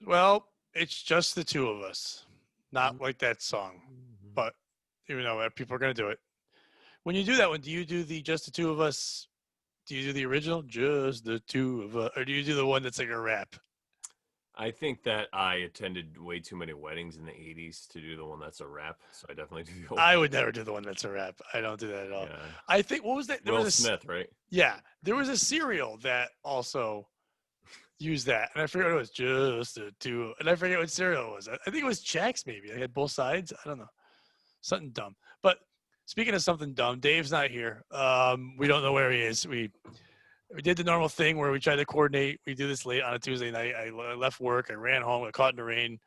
Well, it's just the two of us. Not like that song, but even though people are going to do it. When you do that one, do you do the just the two of us? Do you do the original, just the two of us? Or do you do the one that's like a rap? I think that I attended way too many weddings in the 80s to do the one that's a rap. So I definitely do the old I one. would never do the one that's a rap. I don't do that at all. Yeah. I think, what was that? There Will was Smith, right? yeah, there was a cereal that also used that. And I forget what it was, just the two. And I forget what cereal it was. I think it was Chex maybe. I had both sides. I don't know. Something dumb. But speaking of something dumb, Dave's not here. We don't know where he is. We did the normal thing where we try to coordinate. We do this late on a Tuesday night. I left work. I ran home. I caught in the rain.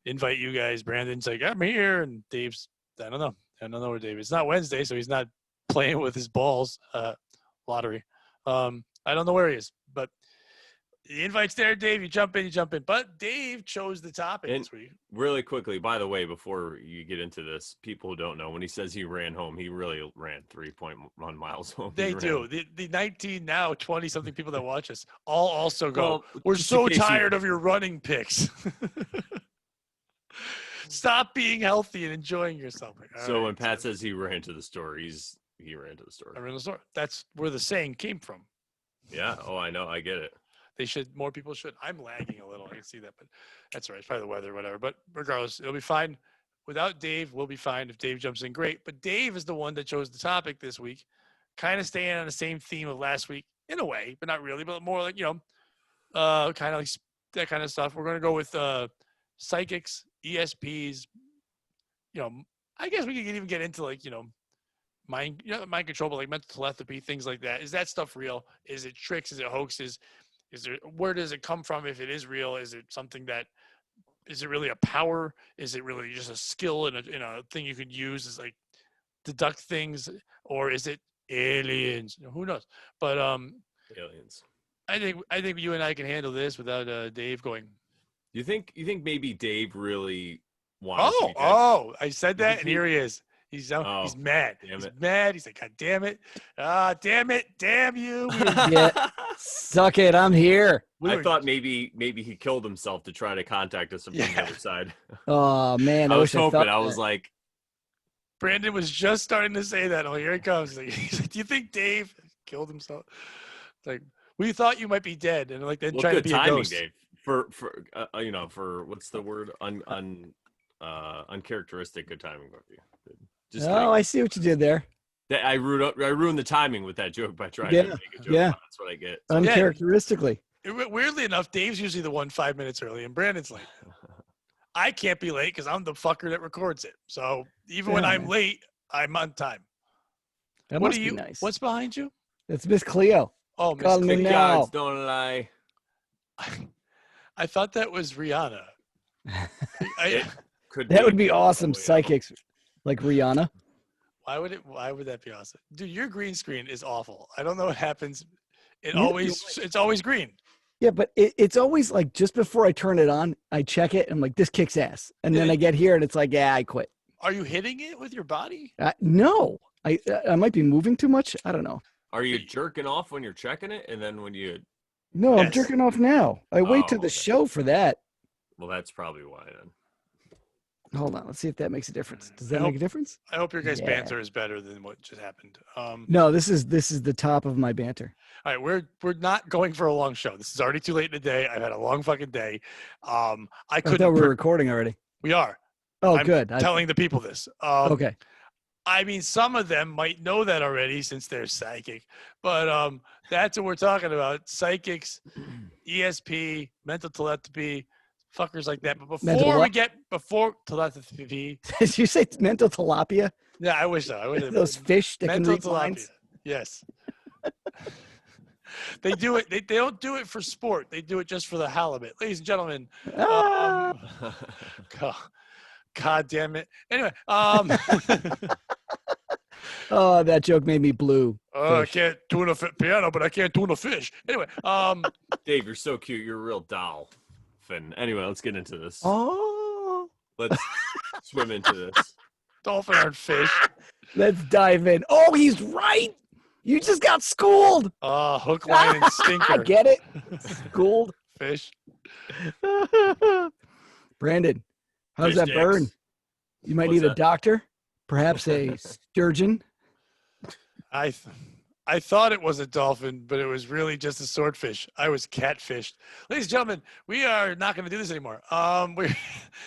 Invite you guys. Brandon's like, I'm here. And Dave's, I don't know. I don't know where Dave is. It's not Wednesday, so he's not playing with his balls. Lottery. I don't know where he is. But the invite's there, Dave. You jump in, you jump in. But Dave chose the topic And this week. really quickly, by the way, before you get into this, people who don't know, when he says he ran home, he really ran 3.1 miles home. They do. The 19 now 20 something people that watch us all also go. Well, we're just so in case you- tired of your running picks. Stop being healthy and enjoying yourself. Like, all So right, when Pat says he ran to the store, he ran to the store. I ran to the store. That's where the saying came from. Yeah. Oh, I know. I get it. They should. More people should. I'm lagging a little. I can see that, but that's all right. It's probably the weather, or whatever. But regardless, it'll be fine. Without Dave, we'll be fine. If Dave jumps in, great. But Dave is the one that chose the topic this week, kind of staying on the same theme of last week in a way, but not really. But more like kind of like that kind of stuff. We're going to go with psychics, ESPs. I guess we could even get into like mind control, but like mental telepathy, things like that. Is that stuff real? Is it tricks? Is it hoaxes? Where does it come from? If it is real, is it something that is it really a power? Is it really just a skill and a thing you could use is like deduct things, or is it aliens? Who knows? But Aliens. I think you and I can handle this without Dave going. You think maybe Dave really wants? I said that, and here he is. He's mad. He's mad. He's like, God damn it. Damn it. Damn you. Yeah. Suck it. I'm here. I thought maybe he killed himself to try to contact us from the other side. Oh, man. I was hoping. I was like. Brandon was just starting to say that. Oh, here he comes. He's like, do you think Dave killed himself? It's like, we thought you might be dead. And like, they're trying to be timing, a ghost. Dave. For what's the word? Uncharacteristic good timing with you. I see what you did there. I ruined the timing with that joke by trying to make a joke. Yeah. That's what I get. Uncharacteristically. Weirdly enough, Dave's usually the one 5 minutes early, and Brandon's late. I can't be late because I'm the fucker that records it. So even when I'm late, I'm on time. That must be nice. What's behind you? It's Miss Cleo. Oh, Miss Call Cleo. me now. Gods don't lie. I thought that was Rihanna. That would be awesome. Psychics like Rihanna. Why would that be awesome? Dude, your green screen is awful. I don't know what happens. It's always green. Yeah, but it's always like just before I turn it on, I check it and I'm like, this kicks ass. And then I get here and it's like, yeah, I quit. Are you hitting it with your body? No, I might be moving too much. I don't know. Are you jerking off when you're checking it? And then when you... No, I'm jerking off now. I wait till the show for that. Well, that's probably why then. Hold on. Let's see if that makes a difference. Does that make a difference? I hope your guys' banter is better than what just happened. No, this is the top of my banter. All right, we're not going for a long show. This is already too late in the day. I've had a long fucking day. I thought we were recording already. We are. Oh, I'm good. Telling the people this. Okay. I mean, some of them might know that already since they're psychic, but that's what we're talking about: psychics, ESP, mental telepathy, fuckers like that. But before telepathy, did you say mental tilapia? Yeah, I wish so. Those fish that can read lines. Yes. They do it. They don't do it for sport. They do it just for the halibut, ladies and gentlemen. God damn it. Anyway, oh, that joke made me blue. I can't tune a piano, but I can't tune a fish. Anyway, Dave, you're so cute. You're a real doll. Finn. Anyway, let's get into this. Oh, let's swim into this. Dolphin aren't fish. Let's dive in. Oh, he's right. You just got schooled. Hook, line, and sinker. I get it. Schooled. fish. Brandon, how's Fish that sticks. burn? You might What's need a that? doctor, perhaps a sturgeon. I thought it was a dolphin, but it was really just a swordfish. I was catfished. Ladies and gentlemen, we are not going to do this anymore.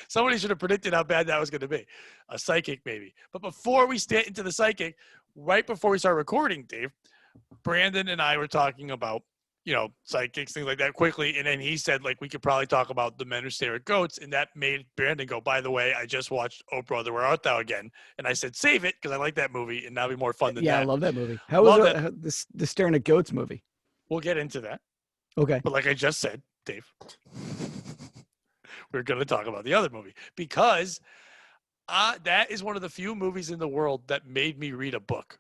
Somebody should have predicted how bad that was going to be. A psychic, maybe. But before we get into the psychic, right before we start recording, Dave, Brandon and I were talking about, psychics, things like that quickly. And then he said, like, we could probably talk about The Men Who Stare at Goats. And that made Brandon go, by the way, I just watched Oh Brother, Where Art Thou again. And I said, save it, because I like that movie, and that'll be more fun than Yeah, that. I love that movie. How Love was the Staring at Goats movie? We'll get into that. Okay. But like I just said, Dave, we're going to talk about the other movie, because that is one of the few movies in the world that made me read a book.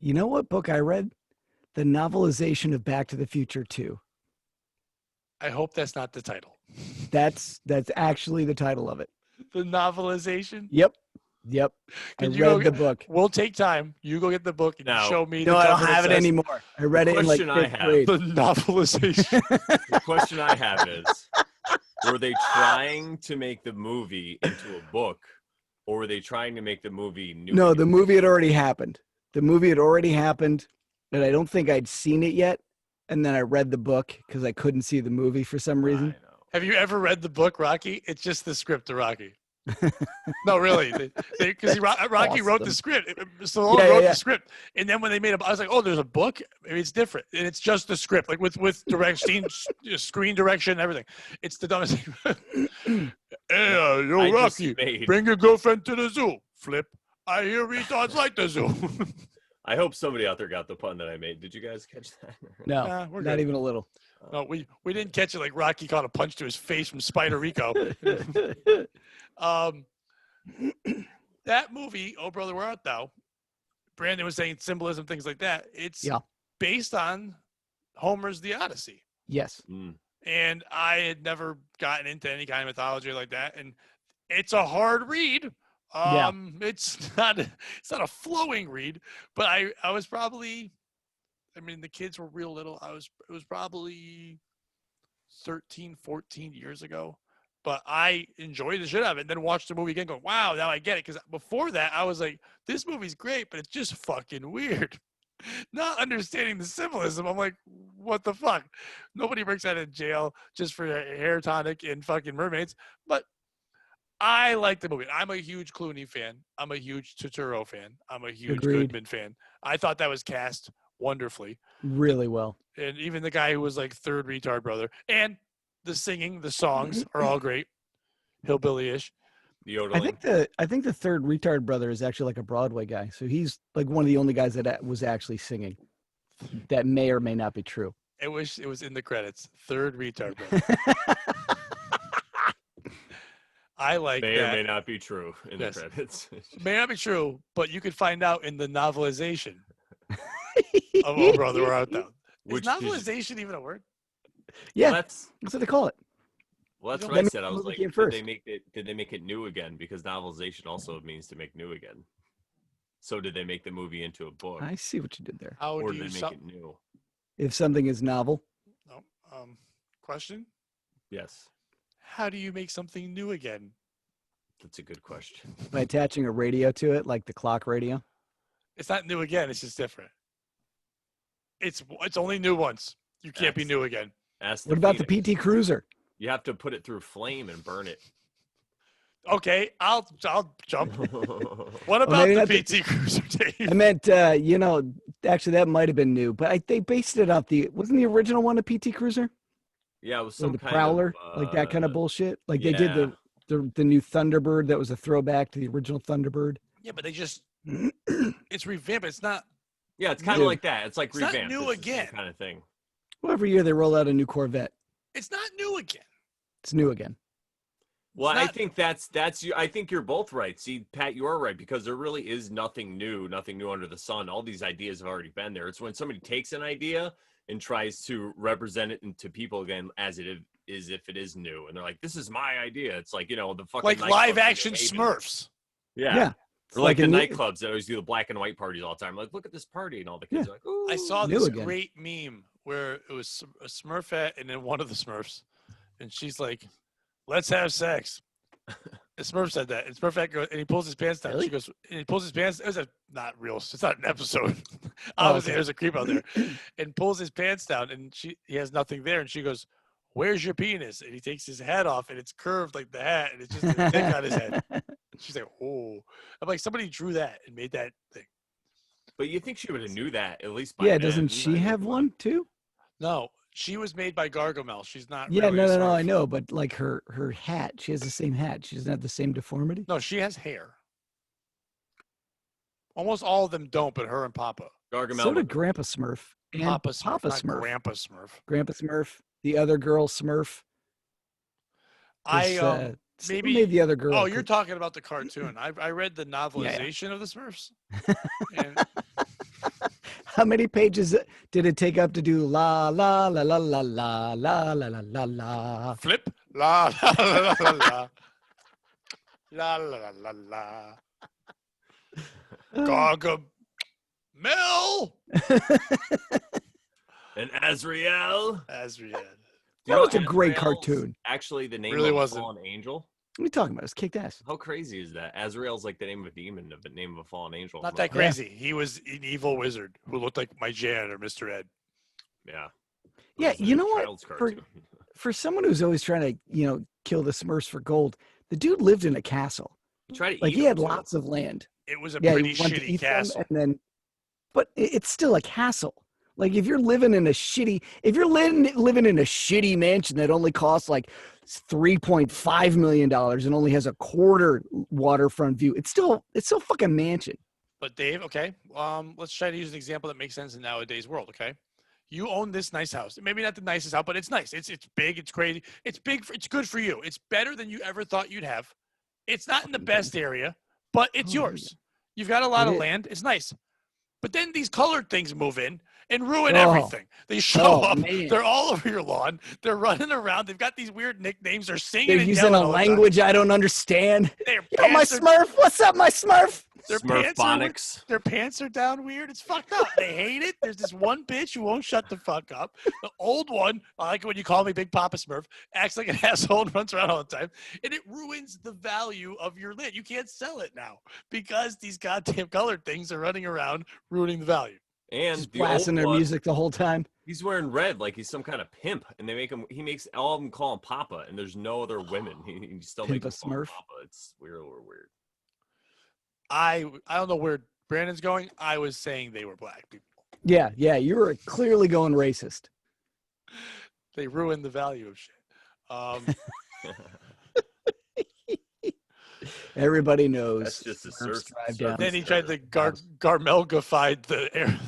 You know what book I read? The novelization of Back to the Future 2. I hope that's not the title. That's actually the title of it. The novelization? Yep. I Can you read go the book. We'll take time. You go get the book and you No. show me No, the I don't cover that have it says anymore. I read it in like Question I fifth have. grade. The novelization. The question I have is, were they trying to make the movie into a book, or were they trying to make the movie new? No, the movie had already happened. And I don't think I'd seen it yet. And then I read the book because I couldn't see the movie for some I reason. know. Have you ever read the book, Rocky? It's just the script of Rocky. No, really. Because Rocky wrote the Awesome. script. Stallone Yeah, wrote yeah. the script. And then when they made it, I was like, oh, there's a book? Maybe it's different. And it's just the script, like with screen direction and everything. It's the dumbest thing. Hey, yo, I just Rocky, made- bring your girlfriend to the zoo. Flip. I hear retards like the zoo. I hope somebody out there got the pun that I made. Did you guys catch that? No, we're not good. even a little. No, we didn't catch it like Rocky caught a punch to his face from Spider Rico. That movie, Oh Brother, Where Art Thou? Brandon was saying symbolism, things like that. It's based on Homer's The Odyssey. Yes. And I had never gotten into any kind of mythology like that. And it's a hard read. It's not a flowing read, but I was probably, the kids were real little. It was probably 13, 14 years ago, but I enjoyed the shit out of it, and then watched the movie again going, wow, now I get it. Because before that, I was like, this movie's great, but it's just fucking weird. Not understanding the symbolism. I'm like, what the fuck? Nobody breaks out of jail just for a hair tonic and fucking mermaids. But I like the movie. I'm a huge Clooney fan. I'm a huge Turturro fan. I'm a huge Agreed. Goodman fan. I thought that was cast wonderfully. Really well. And even the guy who was like third retard brother. And the singing, the songs are all great. Hillbilly-ish. The yodeling. I think the third retard brother is actually like a Broadway guy. So he's like one of the only guys that was actually singing. That may or may not be true. It was in the credits. Third retard brother. I like may that. or may not be true in Yes. the credits. May not be true, but you could find out in the novelization of Oh Brother, Where Art Thou? Is Which novelization even a word? Yeah, Well, that's what they call it. that's That what I means said. I the was movie like, came did first. they make it new again? Because novelization also means to make new again. So did they make the movie into a book, I see what you did there. How or do did you they make it new? If something is novel, No. Question? Yes, How do you make something new again? that's a good question. by attaching a radio to it, like the clock radio. It's not new again. It's just different. It's only new once. You can't be new again. Ask What about the Phoenix. PT Cruiser? You have to put it through flame and burn it. Okay, I'll jump. What Oh, about maybe the not the- PT Cruiser, Dave? I meant, actually that might have been new, but they based it off wasn't the original one a PT Cruiser? Yeah, it was Or some the kind Prowler, of like that kind of bullshit. Like they did yeah. the new Thunderbird that was a throwback to the original Thunderbird. Yeah, but they just it's revamped. It's not. Yeah, it's kind Dude. of like that. It's like It's not revamped. new It's the same again. kind of thing. Well, every year they roll out a new Corvette. It's not new again. It's new again. Well, It's I not- think that's you. I think you're both right. See, Pat, you are right, because there really is nothing new under the sun. All these ideas have already been there. It's when somebody takes an idea and tries to represent it into people again as it is if it is new, and they're like, "This is my idea." It's like, the fucking Like nightclubs live in New action Haven. Smurfs. Yeah. Yeah. Or like a the new- nightclubs that always do the black and white parties all the time. Like, look at this party, and all the kids Yeah. are like, "Ooh." I saw New this again. great meme where it was a Smurfette and then one of the Smurfs, and she's like, "Let's have sex." The Smurf said that, and Smurfette goes, and he pulls his pants down. Really? She goes, and he pulls his pants. It was not real. It's not an episode. Oh, Obviously, okay. there's a creep out there, and pulls his pants down, and he has nothing there, and she goes, "Where's your penis?" And he takes his hat off, and it's curved like the hat, and it's just a dick on his head. She's like, "Oh," I'm like, somebody drew that and made that thing. But you think she would have knew that at least by Yeah, then. doesn't she have one too? No, she was made by Gargamel. She's not. Yeah, really a no, I Smurf. know, but like her hat, she has the same hat. She doesn't have the same deformity. No, she has hair. Almost all of them don't, but her and Papa. Gargamel. So did Grandpa Smurf and Papa Smurf, Papa not Smurf. Grandpa Smurf. Grandpa Smurf, the other girl Smurf. This, Maybe made the other girl. Oh, you're talking about the cartoon. I read the novelization of the Smurfs. And How many pages did it take up to do la la la la la la la la la la la? flip la la la la la la la la la la. Gargamel. And Azrael. Azrael. That was a great Azrael's cartoon. Actually, the name Really of a wasn't. fallen angel. What are you talking about? It's kicked ass. How crazy is that? Azrael's like the name of a demon, of the name of a fallen angel. Not from that a- crazy. He was an evil wizard who looked like my janitor, Mr. Ed. Yeah. It Yeah, was you a know what? child's cartoon. For someone who's always trying to, kill the Smurfs for gold, the dude lived in a castle. Try to Like eat he them, had too. lots of land. It was a Yeah, pretty you want to shitty eat them, castle. and then, but it's still a castle. Like if you're living in a shitty mansion that only costs like $3.5 million and only has a quarter waterfront view, it's still fucking mansion. But Dave, okay, let's try to use an example that makes sense in nowadays world. Okay, you own this nice house. Maybe not the nicest house, but it's nice. It's big. It's crazy. It's big. It's good for you. It's better than you ever thought you'd have. It's not in the best area, but it's yours. You've got a lot It of is. land. It's nice. But then these colored things move in and ruin everything. They show up. Man. They're all over your lawn. They're running around. They've got these weird nicknames. They're singing They're and using yelling a all the time. language I don't understand. Their Yo, my pants are- Smurf, what's up, my Smurf? Their Smurf pants are weird. phonics. Their pants are down weird. It's fucked up. They hate it. There's this one bitch who won't shut the fuck up. The old one, I like it when you call me Big Papa Smurf, acts like an asshole and runs around all the time. And it ruins the value of your land. You can't sell it now because these goddamn colored things are running around ruining the value. And Just the old blasting their one, music the whole time. he's wearing red like he's some kind of pimp, and he makes all of them call him Papa, and there's no other women. He still Pimp makes a him call him Smurf? Papa. It's weird. I don't know where Brandon's going. I was saying they were black people. Yeah, you were clearly going racist. They ruined the value of shit. Everybody knows. That's just a Smurfs surf- drive surf- down. Then he tried to Garmelgified the air.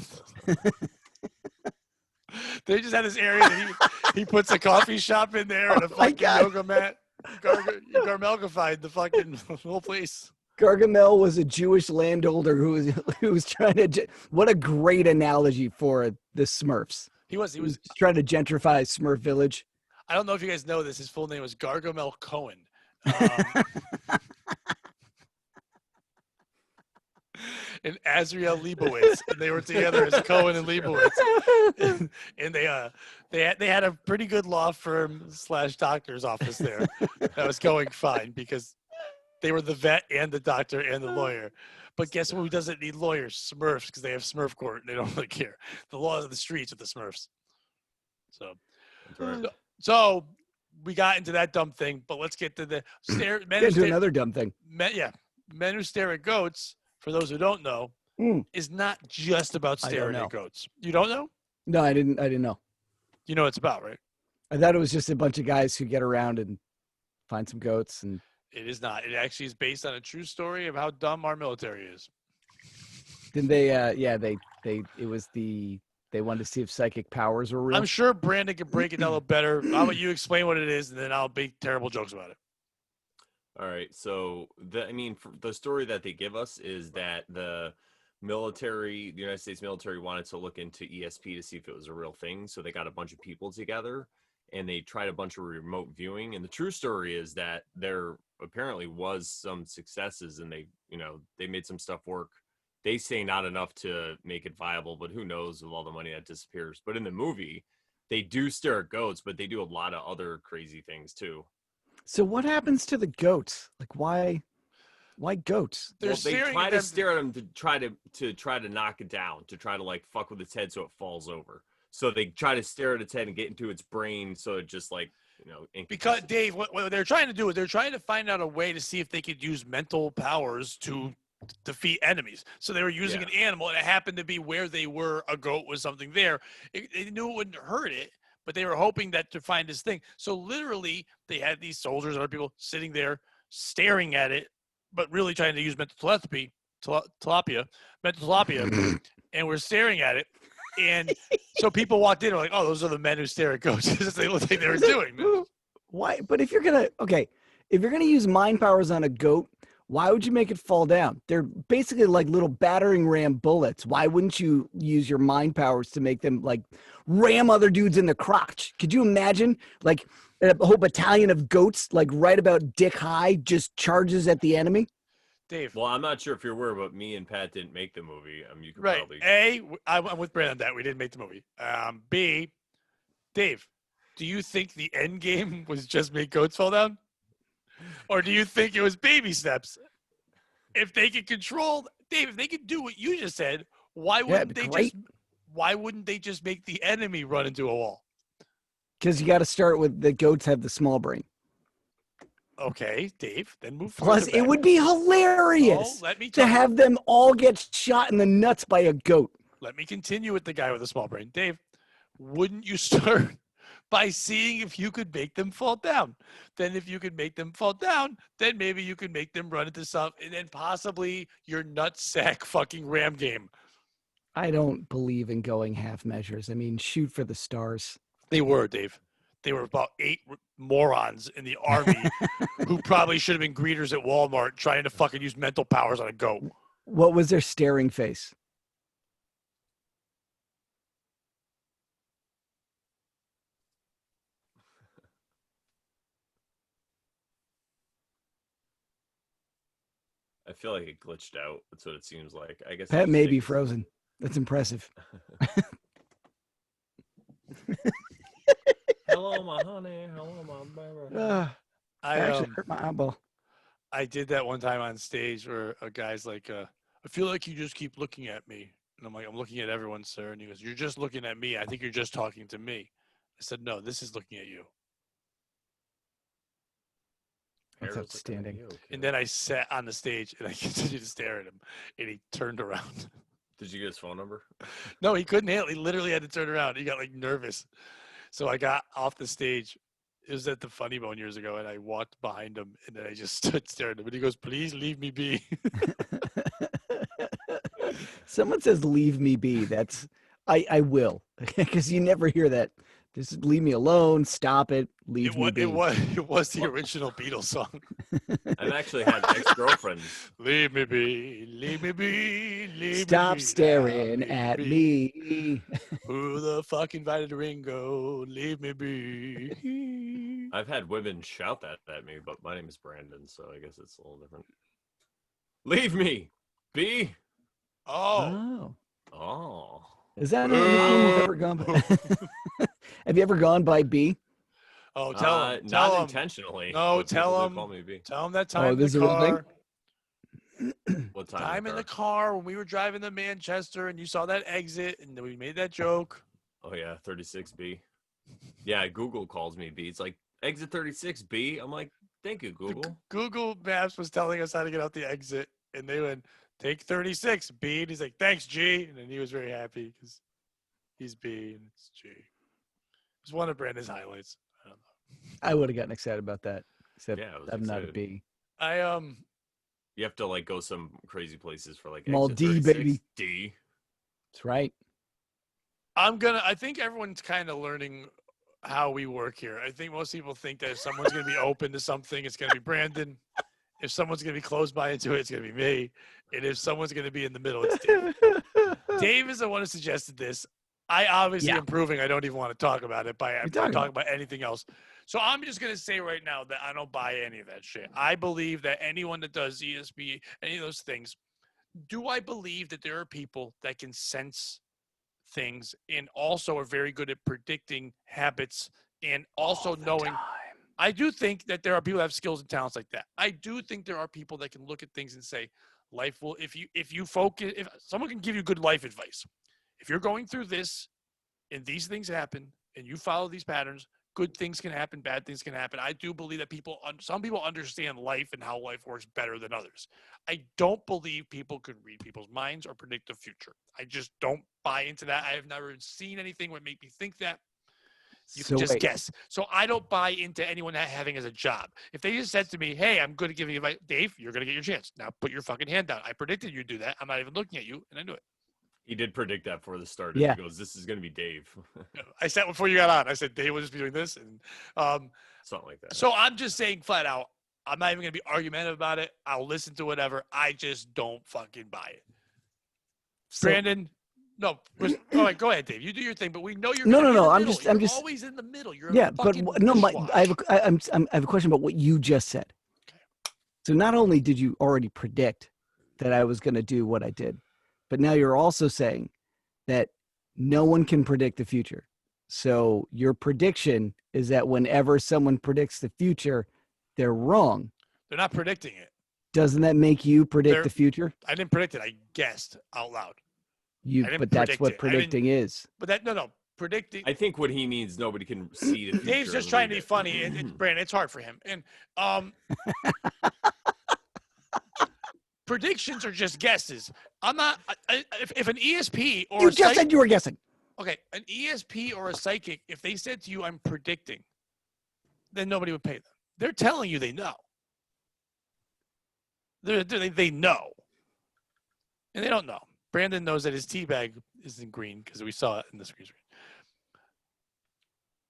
They just had this area that he puts a coffee shop in there and a Oh my fucking God. yoga mat. Garmelgified the fucking whole place. Gargamel was a Jewish landholder who was trying to. What a great analogy for the Smurfs. He was trying to gentrify Smurf Village. I don't know if you guys know this. His full name was Gargamel Cohen. And Azrael Leibowitz, and they were together as Cohen and Leibowitz, and they had a pretty good law firm / doctor's office there that was going fine because they were the vet and the doctor and the lawyer. But guess who doesn't need lawyers? Smurfs, because they have Smurf court and they don't really care. The laws of the streets with the Smurfs. So, That's right. so we got into that dumb thing, but let's get to the men who Into stare, another dumb thing. men who stare at goats. For those who don't know, is not just about staring at goats. You don't know? No, I didn't know. You know what it's about, right? I thought it was just a bunch of guys who get around and find some goats and. It is not. It actually is based on a true story of how dumb our military is. Then they wanted to see if psychic powers were real. I'm sure Brandon can break it down a little better. How about you explain what it is, and then I'll make terrible jokes about it. All right. So the story that they give us is that the United States military wanted to look into ESP to see if it was a real thing. So they got a bunch of people together and they tried a bunch of remote viewing. And the true story is that there apparently was some successes, and they made some stuff work they say not enough to make it viable, but who knows with all the money that disappears. But in the movie, they do stare at goats, but they do a lot of other crazy things too. So what happens to the goats? Like why goats? They're Well, they staring try at to them. stare at him to try to knock it down, to try to like fuck with its head so it falls over. So they try to stare at its head and get into its brain, so it just like Because Dave, what they're trying to do is they're trying to find out a way to see if they could use mental powers to defeat enemies. So they were using an animal, and it happened to be where they were. A goat was something there. They knew it wouldn't hurt it, but they were hoping that to find this thing. So literally, they had these soldiers and other people sitting there staring at it, but really trying to use mental tilapia, and we're staring at it. And so people walked in and were like, oh, those are the men who stare at goats. They looked like they were doing this. Why? But if you're gonna use mind powers on a goat, why would you make it fall down? They're basically like little battering ram bullets. Why wouldn't you use your mind powers to make them like ram other dudes in the crotch? Could you imagine like a whole battalion of goats like right about dick high just charges at the enemy? Dave. Well, I'm not sure if you're aware, but me and Pat didn't make the movie. You could Right. probably. A, I'm with Brandon on that. We didn't make the movie. B, Dave, do you think the end game was just make goats fall down? Or do you think it was baby steps? If they could control, Dave, if they could do what you just said, why wouldn't they just make the enemy run into a wall? Because you got to start with the goats have the small brain. Okay, Dave, then move Plus, further it would be hilarious to have them all get shot in the nuts by a goat. Let me continue with the guy with the small brain. Dave, wouldn't you start by seeing if you could make them fall down? Then if you could make them fall down, then maybe you could make them run into stuff, and then possibly your nutsack fucking ram game. I don't believe in going half measures. I mean, shoot for the stars. They were, Dave. They were about 8 morons in the army who probably should have been greeters at Walmart trying to fucking use mental powers on a goat. What was their staring face? I feel like it glitched out. That's what it seems like. I guess Pat may be frozen. That's impressive. Hello, my honey. Hello, my baby. I actually hurt my eyeball. I did that one time on stage where a guy's like, I feel like you just keep looking at me. And I'm like, I'm looking at everyone, sir. And he goes, you're just looking at me. I think you're just talking to me. I said, no, this is looking at you. That's outstanding. And then I sat on the stage and I continued to stare at him. And he turned around. Did you get his phone number? No, he couldn't handle it. He literally had to turn around. He got like nervous. So I got off the stage. It was at the Funny Bone years ago, and I walked behind him, and then I just stood staring at him. And he goes, please leave me be. Someone says, leave me be. That's, I will. Because you never hear that. Just leave me alone. Stop it. Leave me be. It was the original Beatles song. I've actually had ex-girlfriends. Leave me be. Leave me be. Leave Stop me be. staring at me. Who the fuck invited Ringo? Leave me be. I've had women shout that at me, but my name is Brandon, so I guess it's a little different. Leave me be. Oh. Is that anything you've ever gone by? Have you ever gone by B? Oh, tell him. Not intentionally. No, tell him. Call me B. Tell him that time this in is the a real car. What time? Time in the car when we were driving to Manchester and you saw that exit and we made that joke. Oh yeah, 36B. Yeah, Google calls me B. It's like exit 36B. I'm like, thank you, Google. Google Maps was telling us how to get out the exit, and they went, take 36B. And he's like, thanks, G. And then he was very happy because he's B and it's G. It was one of Brandon's highlights. I don't know. I would have gotten excited about that. Except Yeah, I was I'm not a excited. B. You have to like go some crazy places for like Mall exit D, 36, baby. D. That's right. I think everyone's kind of learning how we work here. I think most people think that if someone's going to be open to something, it's going to be Brandon. If someone's going to be closed by into it, it's going to be me. And if someone's going to be in the middle, it's Dave. Dave is the one who suggested this. I obviously am proving I don't even want to talk about it by talking about anything else. So I'm just going to say right now that I don't buy any of that shit. I believe that anyone that does ESP, any of those things, Do I believe that there are people that can sense things and also are very good at predicting habits and also knowing? I do think that there are people that have skills and talents like that. I do think there are people that can look at things and say, life will, if you focus, if someone can give you good life advice, if you're going through this and these things happen and you follow these patterns, good things can happen, bad things can happen. I do believe that some people understand life and how life works better than others. I don't believe people can read people's minds or predict the future. I just don't buy into that. I have never seen anything that make me think that. You can just guess. So I don't buy into anyone having as a job. If they just said to me, hey, I'm good at giving advice, Dave, you're going to get your chance. Now put your fucking hand down. I predicted you'd do that. I'm not even looking at you, and I knew it. He did predict that before the start. Yeah. He goes, this is going to be Dave. I said before you got on, I said Dave will just be doing this. And something like that. So I'm just saying flat out, I'm not even going to be argumentative about it. I'll listen to whatever. I just don't fucking buy it. Brandon, no. All right, go ahead, Dave. You do your thing, but we know you're no. I'm just always in the middle. You're but no. I have a question about what you just said. Okay. So not only did you already predict that I was going to do what I did, but now you're also saying that no one can predict the future. So your prediction is that whenever someone predicts the future, they're wrong. They're not predicting it. Doesn't that make you predict the future? I didn't predict it. I guessed out loud. But that's what predicting is. But predicting. I think what he means, nobody can see the future. Dave's just trying to be funny, and Brandon, it's hard for him. And predictions are just guesses. I'm not. If an ESP or you just said you were guessing. Okay, an ESP or a psychic, if they said to you, "I'm predicting," then nobody would pay them. They're telling you they know. They know, and they don't know. Brandon knows that his tea bag isn't green because we saw it in the screen.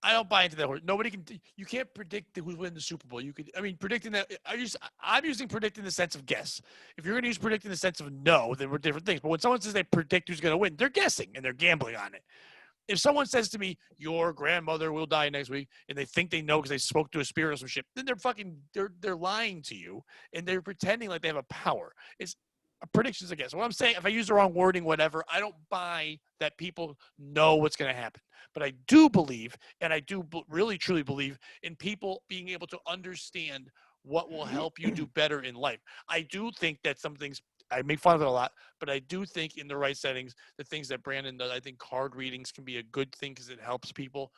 I don't buy into that. Nobody can. You can't predict who's winning the Super Bowl. Predicting that. I'm using predict in the sense of guess. If you're going to use predict in the sense of no, then we're different things. But when someone says they predict who's going to win, they're guessing and they're gambling on it. If someone says to me, "Your grandmother will die next week," and they think they know because they spoke to a spirit or some shit, then they're lying to you and they're pretending like they have a power. It's predictions, I guess. What I'm saying, if I use the wrong wording, whatever, I don't buy that people know what's going to happen. But I do believe, and I do really truly believe in people being able to understand what will help you do better in life. I do think that some things, I make fun of it a lot, but I do think in the right settings, the things that Brandon does, I think card readings can be a good thing because it helps people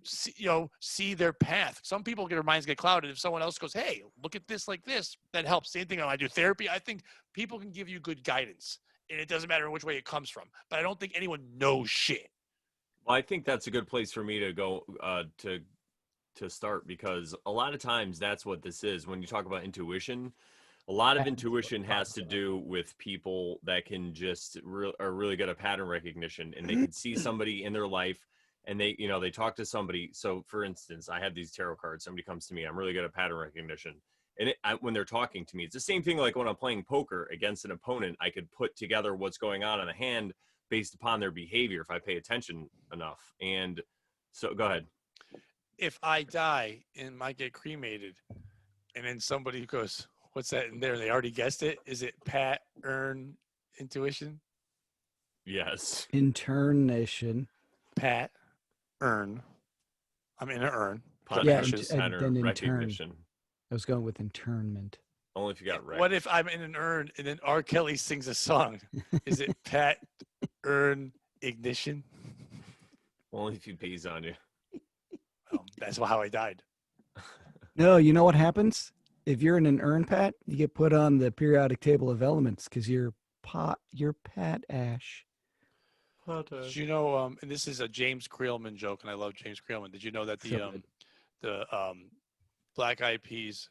see their path. Some people, their minds get clouded. If someone else goes, hey, look at this like this, that helps. Same thing when I do therapy. I think people can give you good guidance, and it doesn't matter which way it comes from. But I don't think anyone knows shit. Well, I think that's a good place for me to go to start, because a lot of times that's what this is. When you talk about intuition, a lot of intuition has to do with people that can just are really good at pattern recognition, and they can see somebody in their life. And they talk to somebody. So for instance, I have these tarot cards. Somebody comes to me. I'm really good at pattern recognition. And when they're talking to me, it's the same thing like when I'm playing poker against an opponent. I could put together what's going on in the hand based upon their behavior if I pay attention enough. And so go ahead. If I die and I get cremated, and then somebody goes, what's that in there? They already guessed it. Is it pattern intuition? Yes. Internation. Pat. Urn. I'm in an urn. Pattern recognition. I was going with internment. Only if you got right. What if I'm in an urn and then R. Kelly sings a song? Is it Pat Urn Ignition? Only if he pees on you. Well, that's how I died. No, you know what happens? If you're in an urn, Pat, you get put on the periodic table of elements because you're Pat Ash. Did you know, and this is a James Creelman joke, and I love James Creelman. Did you know that the Black Eyed Peas,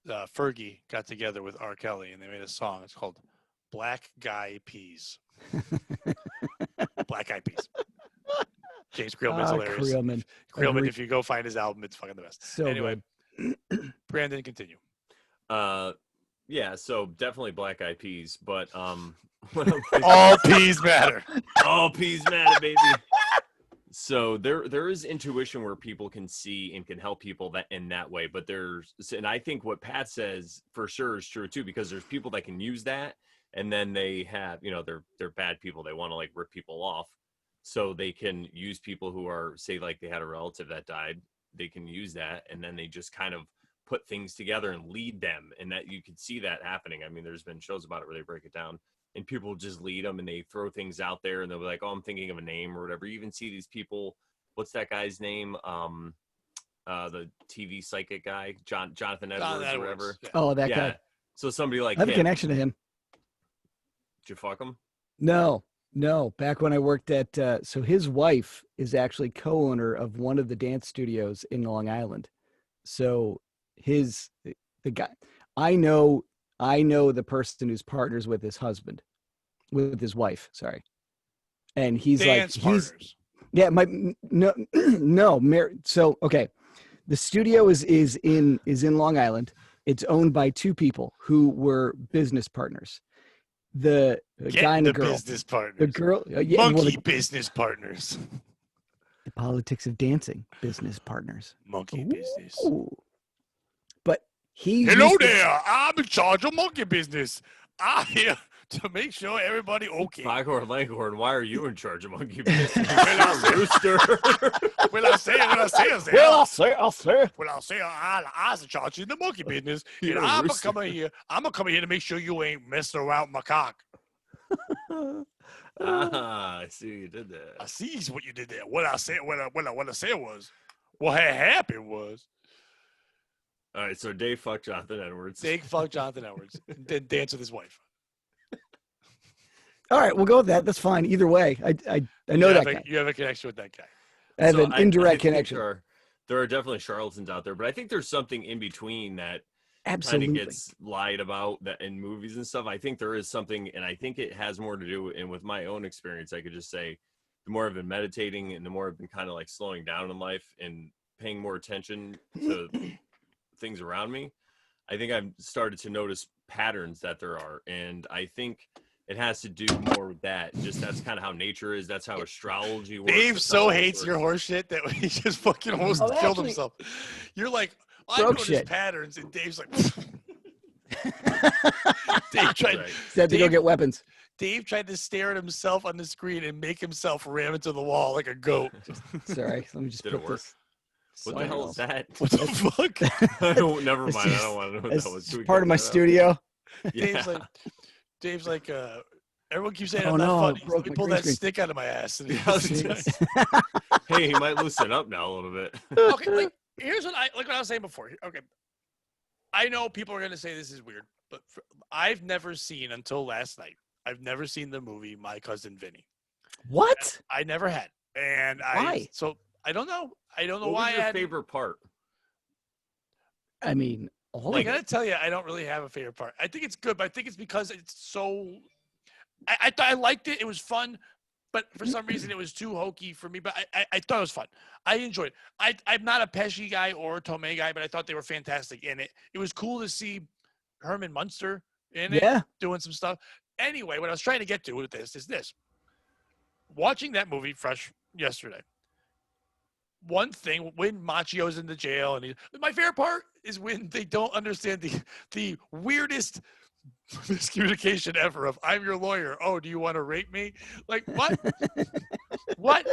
Fergie got together with R. Kelly, and they made a song. It's called Black Guy Peas. Black Eyed Peas. James Creelman's hilarious. Creelman, if you go find his album, it's fucking the best. So anyway, Brandon, continue. Yeah, so definitely Black Eyed Peas, but all peas matter. All peas matter, baby. So there is intuition where people can see and can help people in that way, but and I think what Pat says for sure is true too, because there's people that can use that and then they have, they're bad people. They want to like rip people off, so they can use people who are, say, like they had a relative that died. They can use that, and then they just kind of put things together and lead them, and that you could see that happening. I mean, there's been shows about it where they break it down, and people just lead them, and they throw things out there, and they'll be like, "Oh, I'm thinking of a name or whatever." You even see these people. What's that guy's name? The TV psychic guy, Jonathan Edwards or whatever. Yeah. Oh, that guy. So somebody like I have a him. connection to him. Did you fuck him? No. Back when I worked at, so his wife is actually co-owner of one of the dance studios in Long Island. So the guy, I know the person who's partners with his wife, sorry. And he's Dance partners. So, okay. The studio is in Long Island. It's owned by two people who were business partners. The guy and the girl. Business partners. The girl, Business partners. The politics of dancing business partners. Monkey business. But he. Hello there. I'm in charge of monkey business. I'm here to make sure everybody okay. Foghorn Leghorn, why are you in charge of monkey business? Rooster. I'll say. I was in charge of the monkey business. And I'm going to come here to make sure you ain't messing around my cock. I see you did that. I see what you did there. What I said was, what had happened was. All right, so Dave fucked Jonathan Edwards. Dave fucked Jonathan Edwards. Then dance with his wife. All right, we'll go with that. That's fine. Either way, I know that guy. You have a connection with that guy. I have an indirect connection. There are definitely charlatans out there, but I think there's something in between that absolutely kind of gets lied about that in movies and stuff. I think there is something, and I think it has more to do. And with my own experience, I could just say, the more I've been meditating and the more I've been kind of like slowing down in life and paying more attention to things around me, I think I've started to notice patterns that there are, and I think it has to do more with that. Just that's kind of how nature is. That's how astrology works. Dave so hates your horse shit that he just fucking almost killed himself. You're like, I notice patterns, and Dave's like, Dave said to go get weapons. Dave tried to stare at himself on the screen and make himself ram into the wall like a goat. Sorry, let me just put this. What the hell is that? What the fuck? Never mind. I don't want to know what that was. Part of my studio. Yeah. Dave's like, everyone keeps saying I'm not funny. Let me pull that stick out of my ass. Hey, he might loosen up now a little bit. Okay, here's what I was saying before. Okay, I know people are gonna say this is weird, but I've never seen until last night. I've never seen the movie My Cousin Vinny. What? I never had, and why? So I don't know. I don't know what why. Was your favorite part? I mean, I gotta tell you, I don't really have a favorite part. I think it's good, but I think it's because it's so. I liked it. It was fun, but for some reason it was too hokey for me. But I thought it was fun. I enjoyed it. I'm not a Pesci guy or a Tomei guy, but I thought they were fantastic in it. It was cool to see Herman Munster in it, doing some stuff. Anyway, what I was trying to get to with this is this. Watching that movie fresh yesterday. One thing, when Machio's in the jail, and my favorite part is when they don't understand the weirdest miscommunication ever of I'm your lawyer. Oh, do you want to rape me? Like, what? What?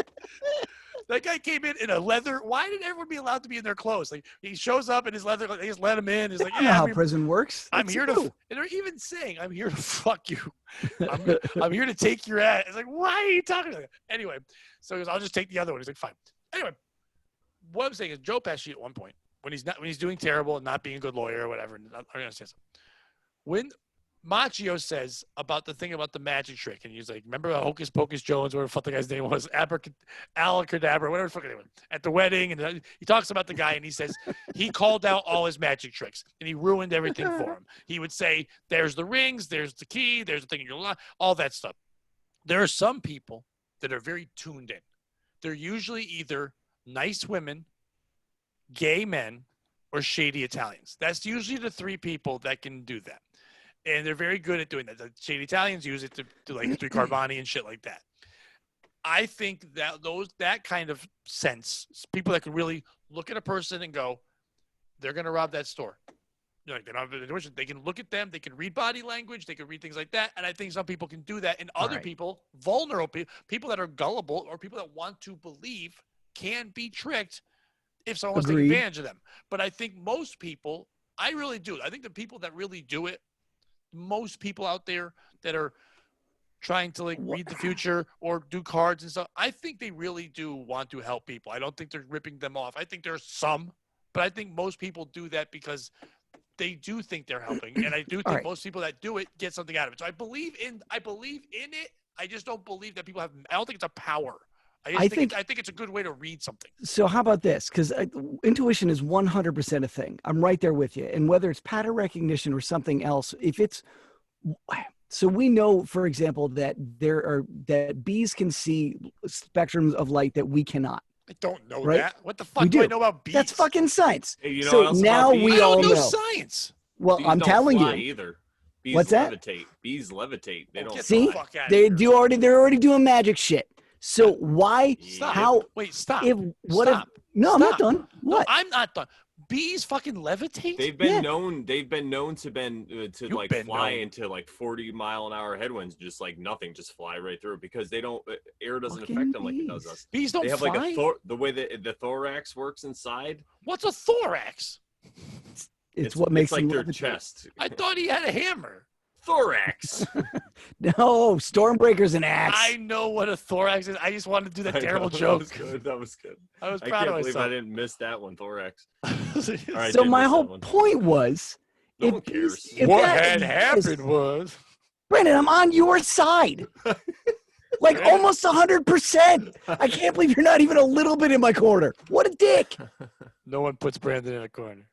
That guy came in a leather. Why did everyone be allowed to be in their clothes? Like, he shows up in his leather. They just let him in. He's like, I don't know how prison works. I'm here to. And they're even saying, I'm here to fuck you. I'm here to take your ass. It's like, why are you talking like that? Anyway, so he goes, I'll just take the other one. He's like, fine. Anyway, what I'm saying is Joe Pesci at one point, when he's doing terrible and not being a good lawyer or whatever, I'm going to say something. When Machio says about the thing about the magic trick, and he's like, remember Hocus Pocus Jones, whatever the fuck the guy's name was, Abracadabra, whatever the fuck name was, at the wedding, and he talks about the guy, and he says he called out all his magic tricks, and he ruined everything for him. He would say, there's the rings, there's the key, there's the thing in your life, all that stuff. There are some people that are very tuned in. They're usually either nice women, gay men, or shady Italians. That's usually the three people that can do that. And they're very good at doing that. The shady Italians use it to do like three Carboni and shit like that. I think that that kind of sense, people that can really look at a person and go, they're going to rob that store. like they don't have intuition. They can look at them. They can read body language. They can read things like that. And I think some people can do that. And other right. people, vulnerable people that are gullible or people that want to believe can be tricked if someone wants to take Agreed. advantage of them. But I think most people, I really do. I think the people that really do it, most people out there that are trying to like read the future or do cards and stuff, I think they really do want to help people. I don't think they're ripping them off. I think there's some, but I think most people do that because they do think they're helping. And I do think most people that do it get something out of it. So I believe in it. I just don't believe that people have, I don't think it's a power. I think it's a good way to read something. So how about this? Because intuition is 100% a thing. I'm right there with you. And whether it's pattern recognition or something else, if it's, so we know, for example, that that bees can see spectrums of light that we cannot. I don't know right? that. What the fuck do I know about bees? That's fucking science. Hey, you know so now we all know science. Well, bees I'm don't telling fly you. Either. Bees What's that? levitate. Bees levitate. They don't see. fly. They're already doing magic shit. So why? Stop. How? Wait, stop. Stop. No, I'm not done. What? No, I'm not done. Bees fucking levitate? They've been known to like fly into like 40-mile-an-hour headwinds, just like nothing, just fly right through because they don't air doesn't affect them like it does us. Bees don't have fly? like the way that the thorax works inside. What's a thorax? It's what makes like their levitate. chest. I thought he had a hammer. Thorax. No, Stormbreaker's an axe. I know what a thorax is. I just wanted to do that terrible joke. That was good. I was proud of myself. I can't believe I didn't miss that one, thorax. Right, so my whole point was, no one cares. What had happened was, Brandon, I'm on your side. Like almost 100%. I can't believe you're not even a little bit in my corner. What a dick. No one puts Brandon in a corner.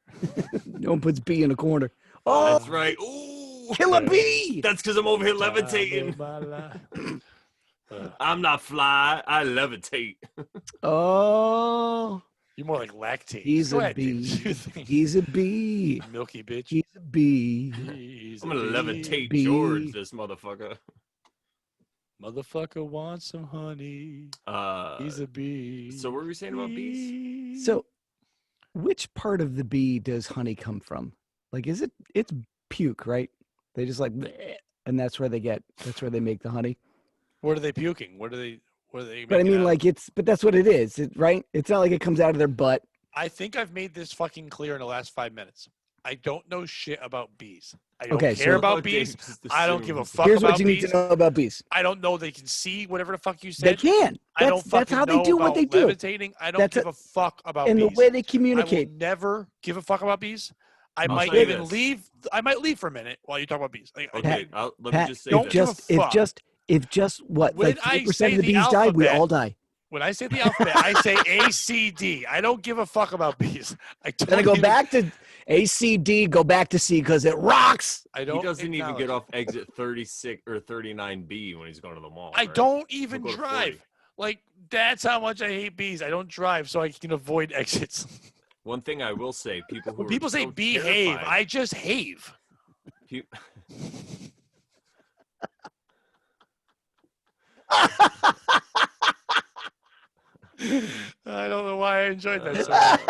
No one puts B in a corner. Oh, that's right. Ooh, kill a bee. That's because I'm over here levitating. I'm not fly. I levitate. Oh. You're more like lactate. He's a bee. He's a bee. Milky bitch. He's a bee. I'm going to levitate George, this motherfucker. Motherfucker wants some honey. He's a bee. So what were we saying about bees? So which part of the bee does honey come from? Like, it's puke, right? They just like, bleh, and that's where they make the honey. What are they puking? What are they But I mean, like, but that's what it is, right? It's not like it comes out of their butt. I think I've made this fucking clear in the last 5 minutes. I don't know shit about bees. I don't care about bees. I don't give a fuck about bees. Here's what you need to know about bees. I don't know they can see whatever the fuck you said. They can. That's how they do what they do. Levitating. I don't give a fuck about bees. And the way they communicate. I will never give a fuck about bees. I might even leave. I might leave for a minute while you talk about bees. Okay, let me just say if just what, when like 3% of the bees alphabet, died, we all die. When I say the alphabet, I say ACD. I don't give a fuck about bees. Then I go back to ACD, go back to C because it rocks. He doesn't even get off exit 36 or 39B when he's going to the mall. I don't even drive. Like, that's how much I hate bees. I don't drive so I can avoid exits. One thing I will say, when people say behave, I just have. I don't know why I enjoyed that so much.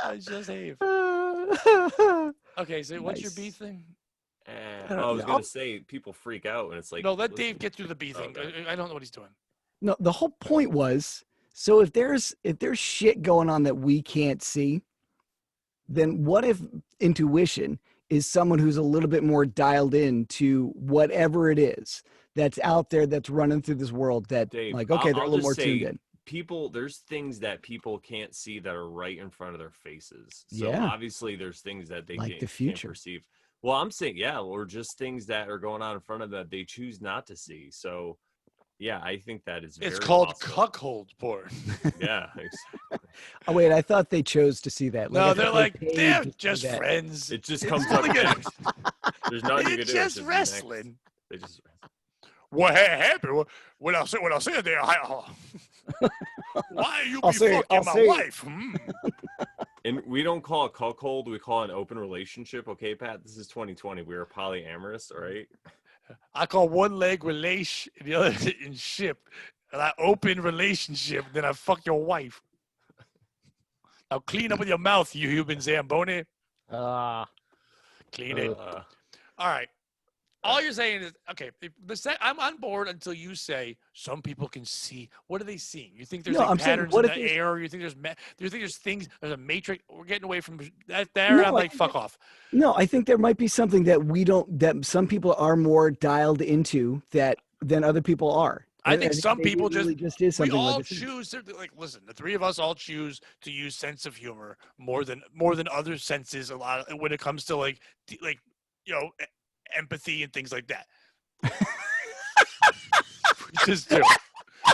I just have. Okay, so what's your bee thing? I was going to say people freak out and it's like... No, let Dave get through the bee thing. Okay. I don't know what he's doing. No, the whole point was, so if there's shit going on that we can't see, then what if intuition is someone who's a little bit more dialed in to whatever it is that's out there that's running through this world that, Dave, like, okay, they're a little more tuned in. There's things that people can't see that are right in front of their faces. So yeah. Obviously there's things that they like can't perceive. Well, I'm saying, or just things that are going on in front of them that they choose not to see. So yeah, I think that is very called possible. cuckold porn. Yeah, exactly. Oh wait, I thought they chose to see that. No, they're like, they're just friends. It just comes up next. There's nothing you can do. It's just wrestling. They just what happened? When I said there, why are you fucking my wife? And we don't call it cuckold, we call it an open relationship. Okay, Pat, this is 2020. We are polyamorous, all right? I call one leg relation, the other in ship. And I open relationship, then I fuck your wife. Now clean up with your mouth, you human Zamboni. Ah. Clean it. All right. All you're saying is, okay, I'm on board until you say some people can see. What are they seeing? You think there's No, like I'm saying, patterns what in if the there's- air? You think there's things, there's a matrix? We're getting away from that there. No, I'm I like, think fuck off. No, I think there might be something that some people are more dialed into than other people are. I think some maybe people it really just is we something all like this. choose like listen, the three of us all choose to use sense of humor more than other senses a lot when it comes to like empathy and things like that.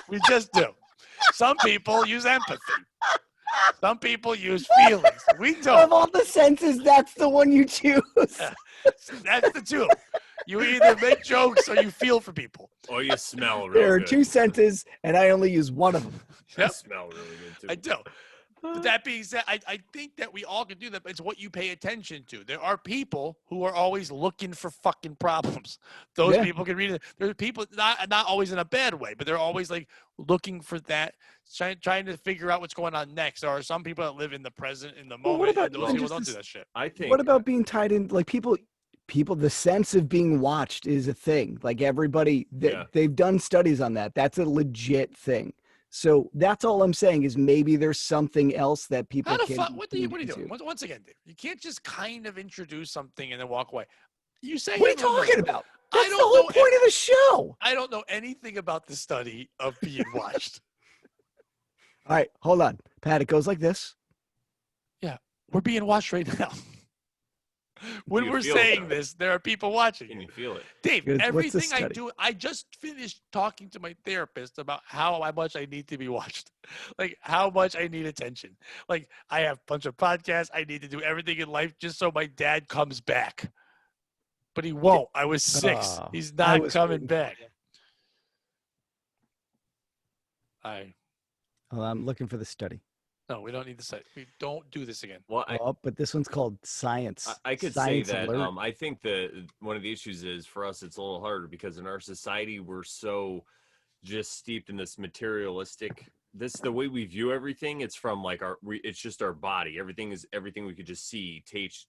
We just do. Some people use empathy. Some people use feelings. We don't. Of all the senses, that's the one you choose. That's the two. You either make jokes or you feel for people. Or you smell real There are good. two senses, and I only use one of them. You Yep. smell really good too. I do. But that being said, I think that we all can do that, but it's what you pay attention to. There are people who are always looking for fucking problems. Those Yeah. people can read it. There's people not always in a bad way, but they're always like looking for that, trying to figure out what's going on next. There are some people that live in the present, in the Well, what moment, about and those even people just don't do this- that shit. I think. What about being tied in? Like people, the sense of being watched is a thing. Like everybody, they've done studies on that. That's a legit thing. So that's all I'm saying is maybe there's something else that people How the can. fuck? What are you tuned doing? into. Once again, Dave, you can't just kind of introduce something and then walk away. You say What are you it a little talking bit. about? I That's the don't whole know point of the show. I don't know anything about the study of being watched. All right, hold on, Pat. It goes like this. We're being watched right now. When You we're feel it, saying though. this, there are people watching. Can you. you feel it? Dave, What's the everything I study? do, I just finished talking to my therapist about how much I need to be watched, like how much I need attention. Like I have a bunch of podcasts. I need to do everything in life just so my dad comes back. But he won't. I was 6. Oh, He's I not was coming waiting for back. you. Well, I'm looking for the study. no, we don't need to say. We don't do this again. Well, But this one's called Science. I could Science say that Alert. I think that one of the issues is for us it's a little harder because in our society we're so just steeped in this materialistic the way we view everything. It's from like it's just our body. Everything we could just see, taste,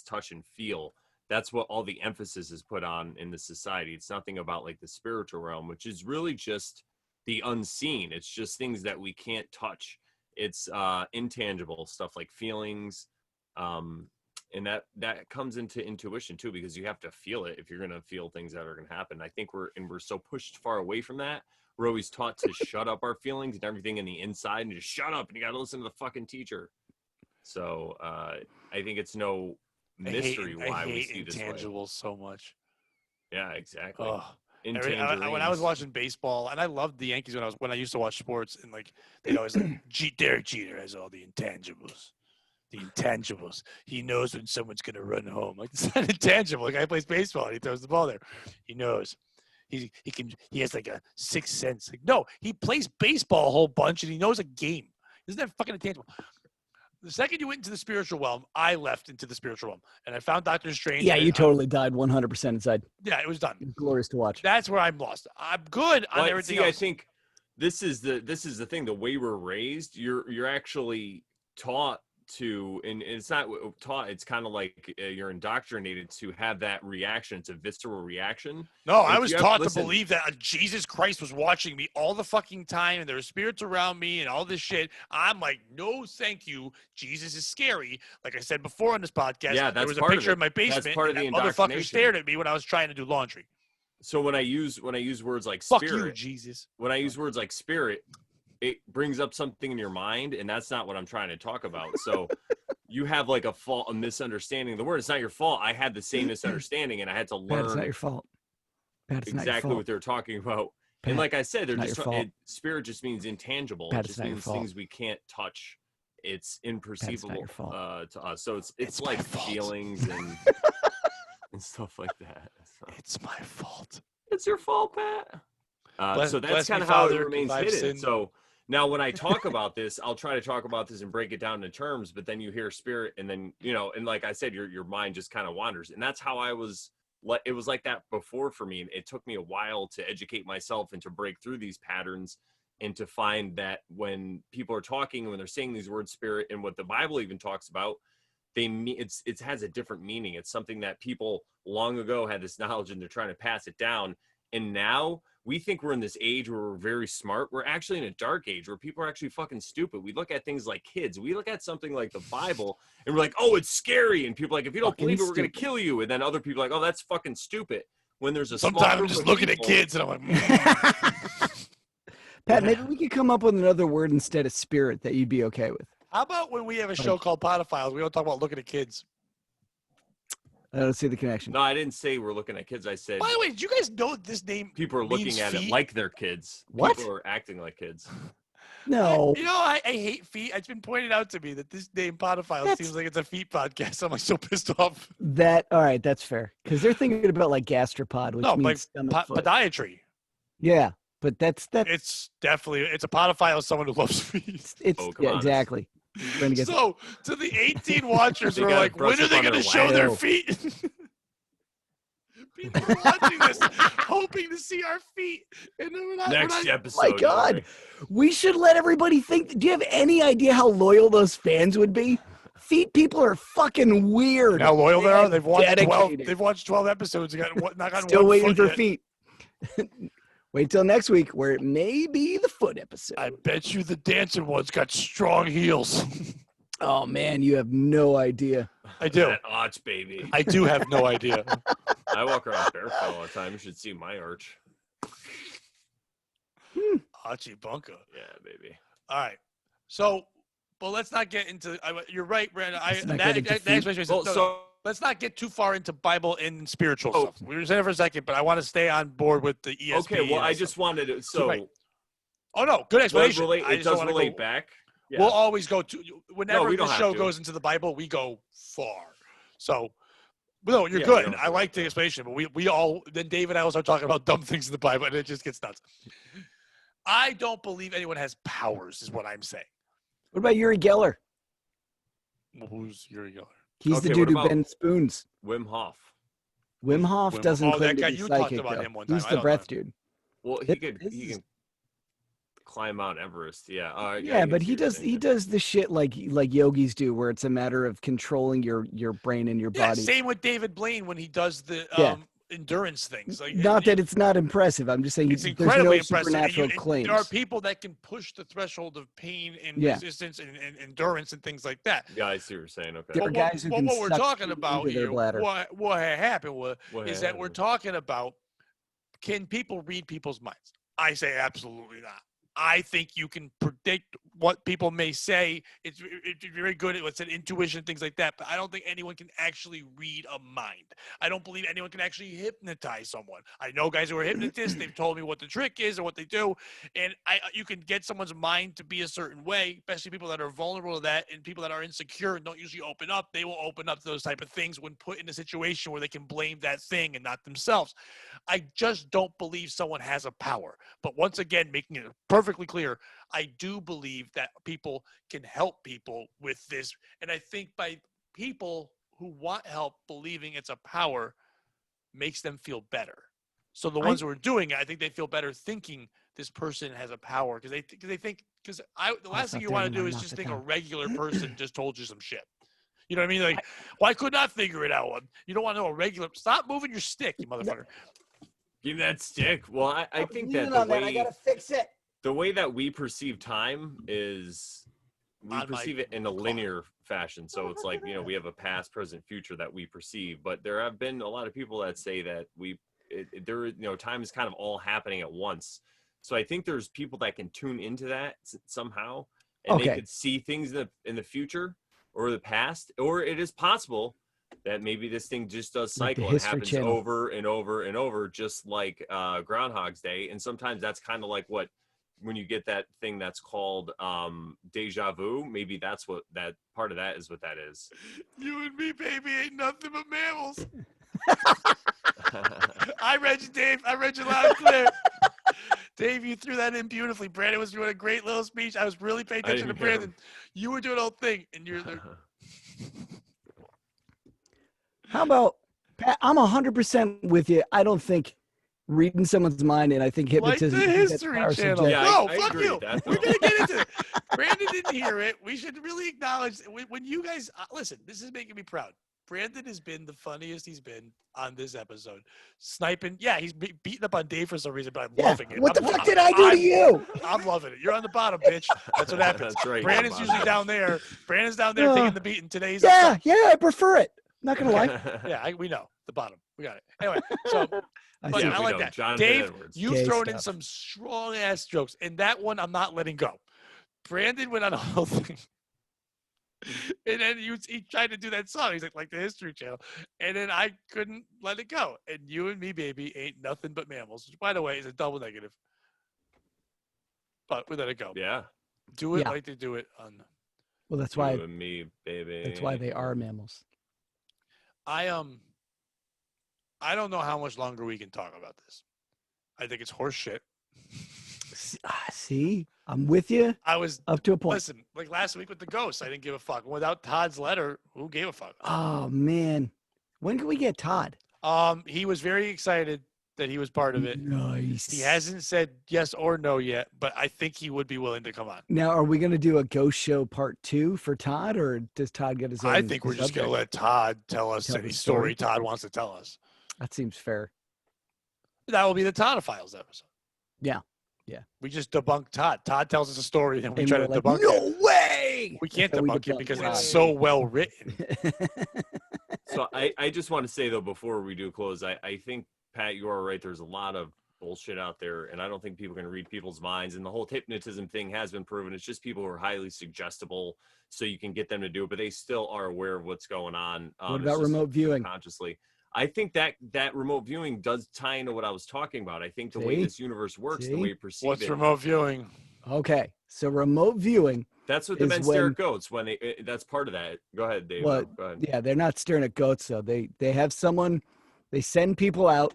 touch, and feel. That's what all the emphasis is put on in the society. It's nothing about like the spiritual realm, which is really just the unseen. It's just things that we can't touch. It's intangible stuff like feelings, and that comes into intuition too, because you have to feel it if you're going to feel things that are going to happen. I think we're so pushed far away from that. We're always taught to shut up our feelings and everything in the inside and just shut up and you got to listen to the fucking teacher. So I think it's no mystery why we see this way. intangibles so much. Yeah, exactly. Oh. When I was Intangerines. watching baseball, and I loved the Yankees when I used to watch sports, and like they'd always like Derek Jeter has all the intangibles. The intangibles. He knows when someone's gonna run home. Like it's not intangible. The guy plays baseball and he throws the ball there. He knows. He has like a sixth sense. Like, no, he plays baseball a whole bunch and he knows a game. Isn't that fucking intangible? The second you went into the spiritual realm, I left into the spiritual realm, and I found Doctor Strange. Yeah, you totally died 100% inside. Yeah, it was done. Glorious to watch. That's where I'm lost. I'm good on everything else. I think this is the thing. The way we're raised, you're actually taught to, and it's not taught. It's kind of like you're indoctrinated to have that reaction. It's a visceral reaction. No, I was taught to believe that Jesus Christ was watching me all the fucking time, and there were spirits around me and all this shit. I'm like, no, thank you. Jesus is scary. Like I said before on this podcast, Yeah, there was a picture in my basement. That's part of the and that motherfucker indoctrination. stared at me when I was trying to do laundry. So when I use words like Fuck spirit, you, Jesus. when I use words like spirit, it brings up something in your mind, and that's not what I'm trying to talk about. So you have like a misunderstanding of the word. It's not your fault. I had the same misunderstanding, and I had to learn. Pat, it's not your fault. Pat, it's not your exactly fault. what they're talking about. Pat, and like I said, they're not just your fault. spirit just means intangible. Pat, It it's just not your means fault. things we can't touch. It's imperceivable your fault. to us. So it's It's like my fault. feelings and and stuff like that. So, It's my fault. it's your fault, Pat. So bless that's me, kind of how it Father, remains 'cause I've hidden. sinned. So now when I talk about this, I'll try to talk about this and break it down in terms, but then you hear spirit and then, and like I said, your mind just kind of wanders. And that's how it was like that before for me. And it took me a while to educate myself and to break through these patterns and to find that when people are talking, when they're saying these words spirit and what the Bible even talks about, it has a different meaning. It's something that people long ago had this knowledge and they're trying to pass it down. And now we think we're in this age where we're very smart. We're actually in a dark age where people are actually fucking stupid. We look at things like kids. We look at something like the Bible and we're like, oh, it's scary. And people are like, if you don't believe it, we're going to kill you. And then other people are like, oh, that's fucking stupid. When there's a sometimes I'm just looking at kids and I'm like, Pat, maybe we could come up with another word instead of spirit that you'd be okay with. how about when we have a show called Podophiles, we don't talk about looking at kids? I don't see the connection. No, I didn't say we're looking at kids. I said, By the way, did you guys know this name people are looking means at it feet? like they're kids. What? People are acting like kids. No. I hate feet. It's been pointed out to me that this name Podophiles seems like it's a feet podcast. I'm like so pissed off. All right, that's fair. Because they're thinking about like gastropod, which means like stomach foot. podiatry. Yeah, but It's definitely a podophile is someone who loves feet. Exactly. So to the 18 watchers who They are gotta like, brush when are up they on going to their show their wax. feet? People are watching this, hoping to see our feet, and then we're not. Episode. My God, we should let everybody think. Do you have any idea how loyal those fans would be? Feet people are fucking weird. How loyal they are? They've watched 12. Dedicated. They've watched 12 episodes. And not gotten Still one waiting foot for yet. feet. Wait till next week, where it may be the foot episode. I bet you the dancing one's got strong heels. Oh man, you have no idea. I do. That arch, baby. I do have no idea. I walk around barefoot all the time. You should see my arch. Archie Bunker. Yeah, baby. All right. So, but let's not get into. You're right, Brandon. Let's not get too far into Bible and spiritual stuff. We were saying it for a second, but I want to stay on board with the ESP. Okay, well, I just wanted to. So, right. Oh no, good explanation. It does relate back. Yeah. We'll always go to whenever the show to. goes into the Bible, we go far. So, no, you're good. I like the explanation, but we all then Dave and I will start talking about dumb things in the Bible, and it just gets nuts. I don't believe anyone has powers, is what I'm saying. What about Uri Geller? Well, who's Uri Geller? He's the dude who bends spoons. Wim Hof. Wim Hof doesn't claim to be you psychic, talked about though. him one time. He's the breath dude. Well, he can climb Mount Everest. Yeah. Yeah, but he does the shit like yogis do, where it's a matter of controlling your brain and your body. Same with David Blaine when he does the endurance things. Like, not that it's not impressive. I'm just saying it's there's incredibly no impressive. supernatural claims. There are people that can push the threshold of pain and resistance and endurance and things like that. Yeah, I see what you're saying. Okay. There are guys who can what we're suck talking about into their here, bladder. what happened is that we're talking about, can people read people's minds? I say absolutely not. I think you can predict what people may say. It's very good at what's an intuition, things like that. But I don't think anyone can actually read a mind. I don't believe anyone can actually hypnotize someone. I know guys who are hypnotists. They've told me what the trick is or what they do. And you can get someone's mind to be a certain way, especially people that are vulnerable to that and people that are insecure and don't usually open up. They will open up to those type of things when put in a situation where they can blame that thing and not themselves. I just don't believe someone has a power. But once again, making it perfectly clear, I do believe that people can help people with this. And I think by people who want help believing it's a power makes them feel better. So the ones who are doing it, I think they feel better thinking this person has a power because they think the last thing you want to do is just think a regular person just told you some shit. You know what I mean? Like, well, I could not figure it out. You don't want to know a regular. Stop moving your stick, you motherfucker. Give me that stick. Well, I think that I gotta fix it. The way that we perceive time is we perceive it in a linear fashion. So it's like, we have a past, present, future that we perceive. But there have been a lot of people that say that time is kind of all happening at once. So I think there's people that can tune into that somehow, and they could see things in the future or the past, or it is possible that maybe this thing just does cycle and happens over and over and over, just like Groundhog's Day. And sometimes that's kind of like when you get that thing that's called deja vu, maybe that's what that part of that is what that is. You and me, baby, ain't nothing but mammals. I read you, Dave. I read you loud and clear. Dave, you threw that in beautifully. Brandon was doing a great little speech. I was really paying attention to Brandon. You were doing a whole thing, and you're there. How about, Pat, I'm 100% with you. I don't think reading someone's mind, and I think Like the hypnotism. I think that's History power Channel. suggestion. Yeah, No, I fuck agree you. with that, We're though. gonna get into it. Brandon didn't hear it. We should really acknowledge when you guys listen. This is making me proud. Brandon has been the funniest he's been on this episode. Sniping. Yeah, he's beating up on Dave for some reason, but I'm Yeah. loving it. What the fuck did I do to you? I'm loving it. You're on the bottom, bitch. That's what happens. That's right. Brandon's usually down there. Brandon's down there taking the beat, and today he's up Yeah, top. yeah, I prefer it. Not gonna lie. Yeah, we know the bottom. We got it. Anyway, so but Yeah, I we like know. that. Jonathan Dave, Edwards. you've Gay thrown in stuff. some strong ass jokes, and that one I'm not letting go. Brandon went on a whole thing, and then he tried to do that song. He's like the History Channel, and then I couldn't let it go. And you and me, baby, ain't nothing but mammals. Which, by the way, is a double negative. But we let it go. Yeah. Do it Yeah. like they do it on. Well, that's You why. and me, baby. That's why they are mammals. I don't know how much longer we can talk about this. I think it's horse shit. See, I'm with you I was up to a point. listen, like last week with the ghosts, I didn't give a fuck. Without Todd's letter, who gave a fuck? Oh man, when can we get Todd? He was very excited that he was part of it. Nice. He hasn't said yes or no yet, but I think he would be willing to come on. Now, are we going to do a ghost show part 2 for Todd, or does Todd get his own? I think we're just gonna let Todd tell us Tell any the story story. Todd wants to tell us. That seems fair. That will be the Podophiles episode. Yeah. Yeah. We just debunk Todd. Todd tells us a story, then we And try we're to like, debunk no it. way. We can't And we debunk it debunk because Todd. it's so well written. So I just want to say, though, before we do close, I think, Pat, you are right. There's a lot of bullshit out there, and I don't think people can read people's minds. And the whole hypnotism thing has been proven. It's just people who are highly suggestible, so you can get them to do it, but they still are aware of what's going on. What about remote viewing? Consciously. I think that remote viewing does tie into what I was talking about. I think the way See? this universe works, the See? way you perceive What's it, remote viewing? Okay, so remote viewing. that's what the is men stare when- at goats when they. That's part of that. Go ahead, Dave. Well, Go ahead. Yeah, they're not staring at goats though. They have someone. They send people out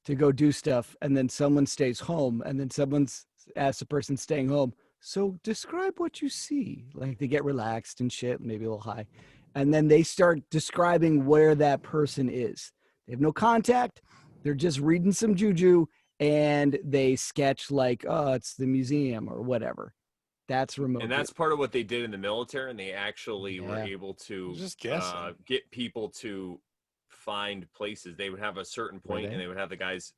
to go do stuff, and then someone stays home, and then someone's asks the person staying home, so describe what you see. Like they get relaxed and shit, maybe a little high, and then they start describing where that person is. They have no contact. They're just reading some juju, and they sketch like, oh, it's the museum or whatever. That's remote. And that's part of what they did in the military, and they actually were Yeah. able to Just guessing. get people to find places. They would have a certain point, they? and they would have the guys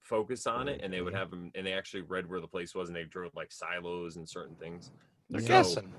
focus on it, and they would have them, and they actually read where the place was, and they drove like silos and certain things. They're Yeah. guessing.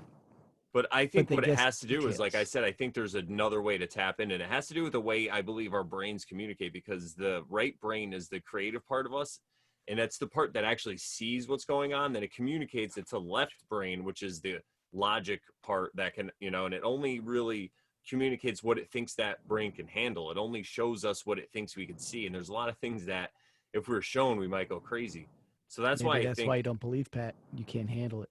But I think they what it guess has to do is, like I details. said, I think there's another way to tap in, and it has to do with the way I believe our brains communicate, because the right brain is the creative part of us, and that's the part that actually sees what's going on. Then it communicates it to left brain, which is the logic part that can, and it only really communicates what it thinks that brain can handle. It only shows us what it thinks we can see, and there's a lot of things that if we're shown, we might go crazy. So that's why I that's think why you don't believe, Pat. You can't handle it.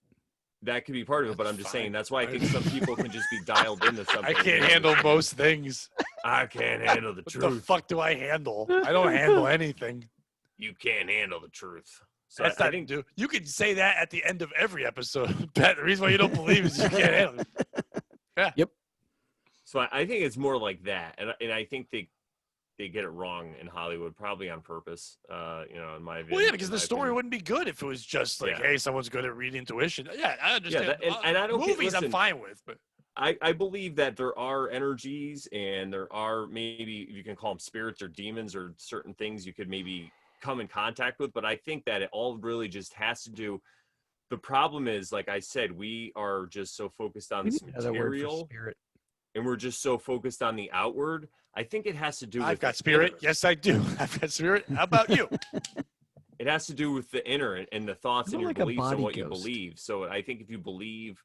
that could be part of it, but That's I'm just fine. saying that's why I think some people can just be dialed into something. I can't handle most things. I can't handle the What the truth. fuck do I handle? I don't handle anything. You can't handle the truth. So That's I not think do. You can say that at the end of every episode. Pat, the reason why you don't believe is you can't handle it. so. I think it's more like that, and I think they get it wrong in Hollywood, probably on purpose. In my opinion. Well, yeah, because in the my story opinion. wouldn't be good if it was just like, Yeah. hey, someone's good at reading intuition. Yeah, I understand. that- and I don't get- movies. I'm listen, fine with, but I believe that there are energies, and there are, maybe you can call them spirits or demons or certain things you could maybe come in contact with, but I think that it all really just has to do. The problem is, like I said, we are just so focused on We this need another word for material, spirit. and we're just so focused on the outward. I think it has to do with I've got the spirit. inner. Yes, I do. I've got spirit. How about you? It has to do with the inner and the thoughts and You're your like a beliefs and body what you ghost. believe. So I think if you believe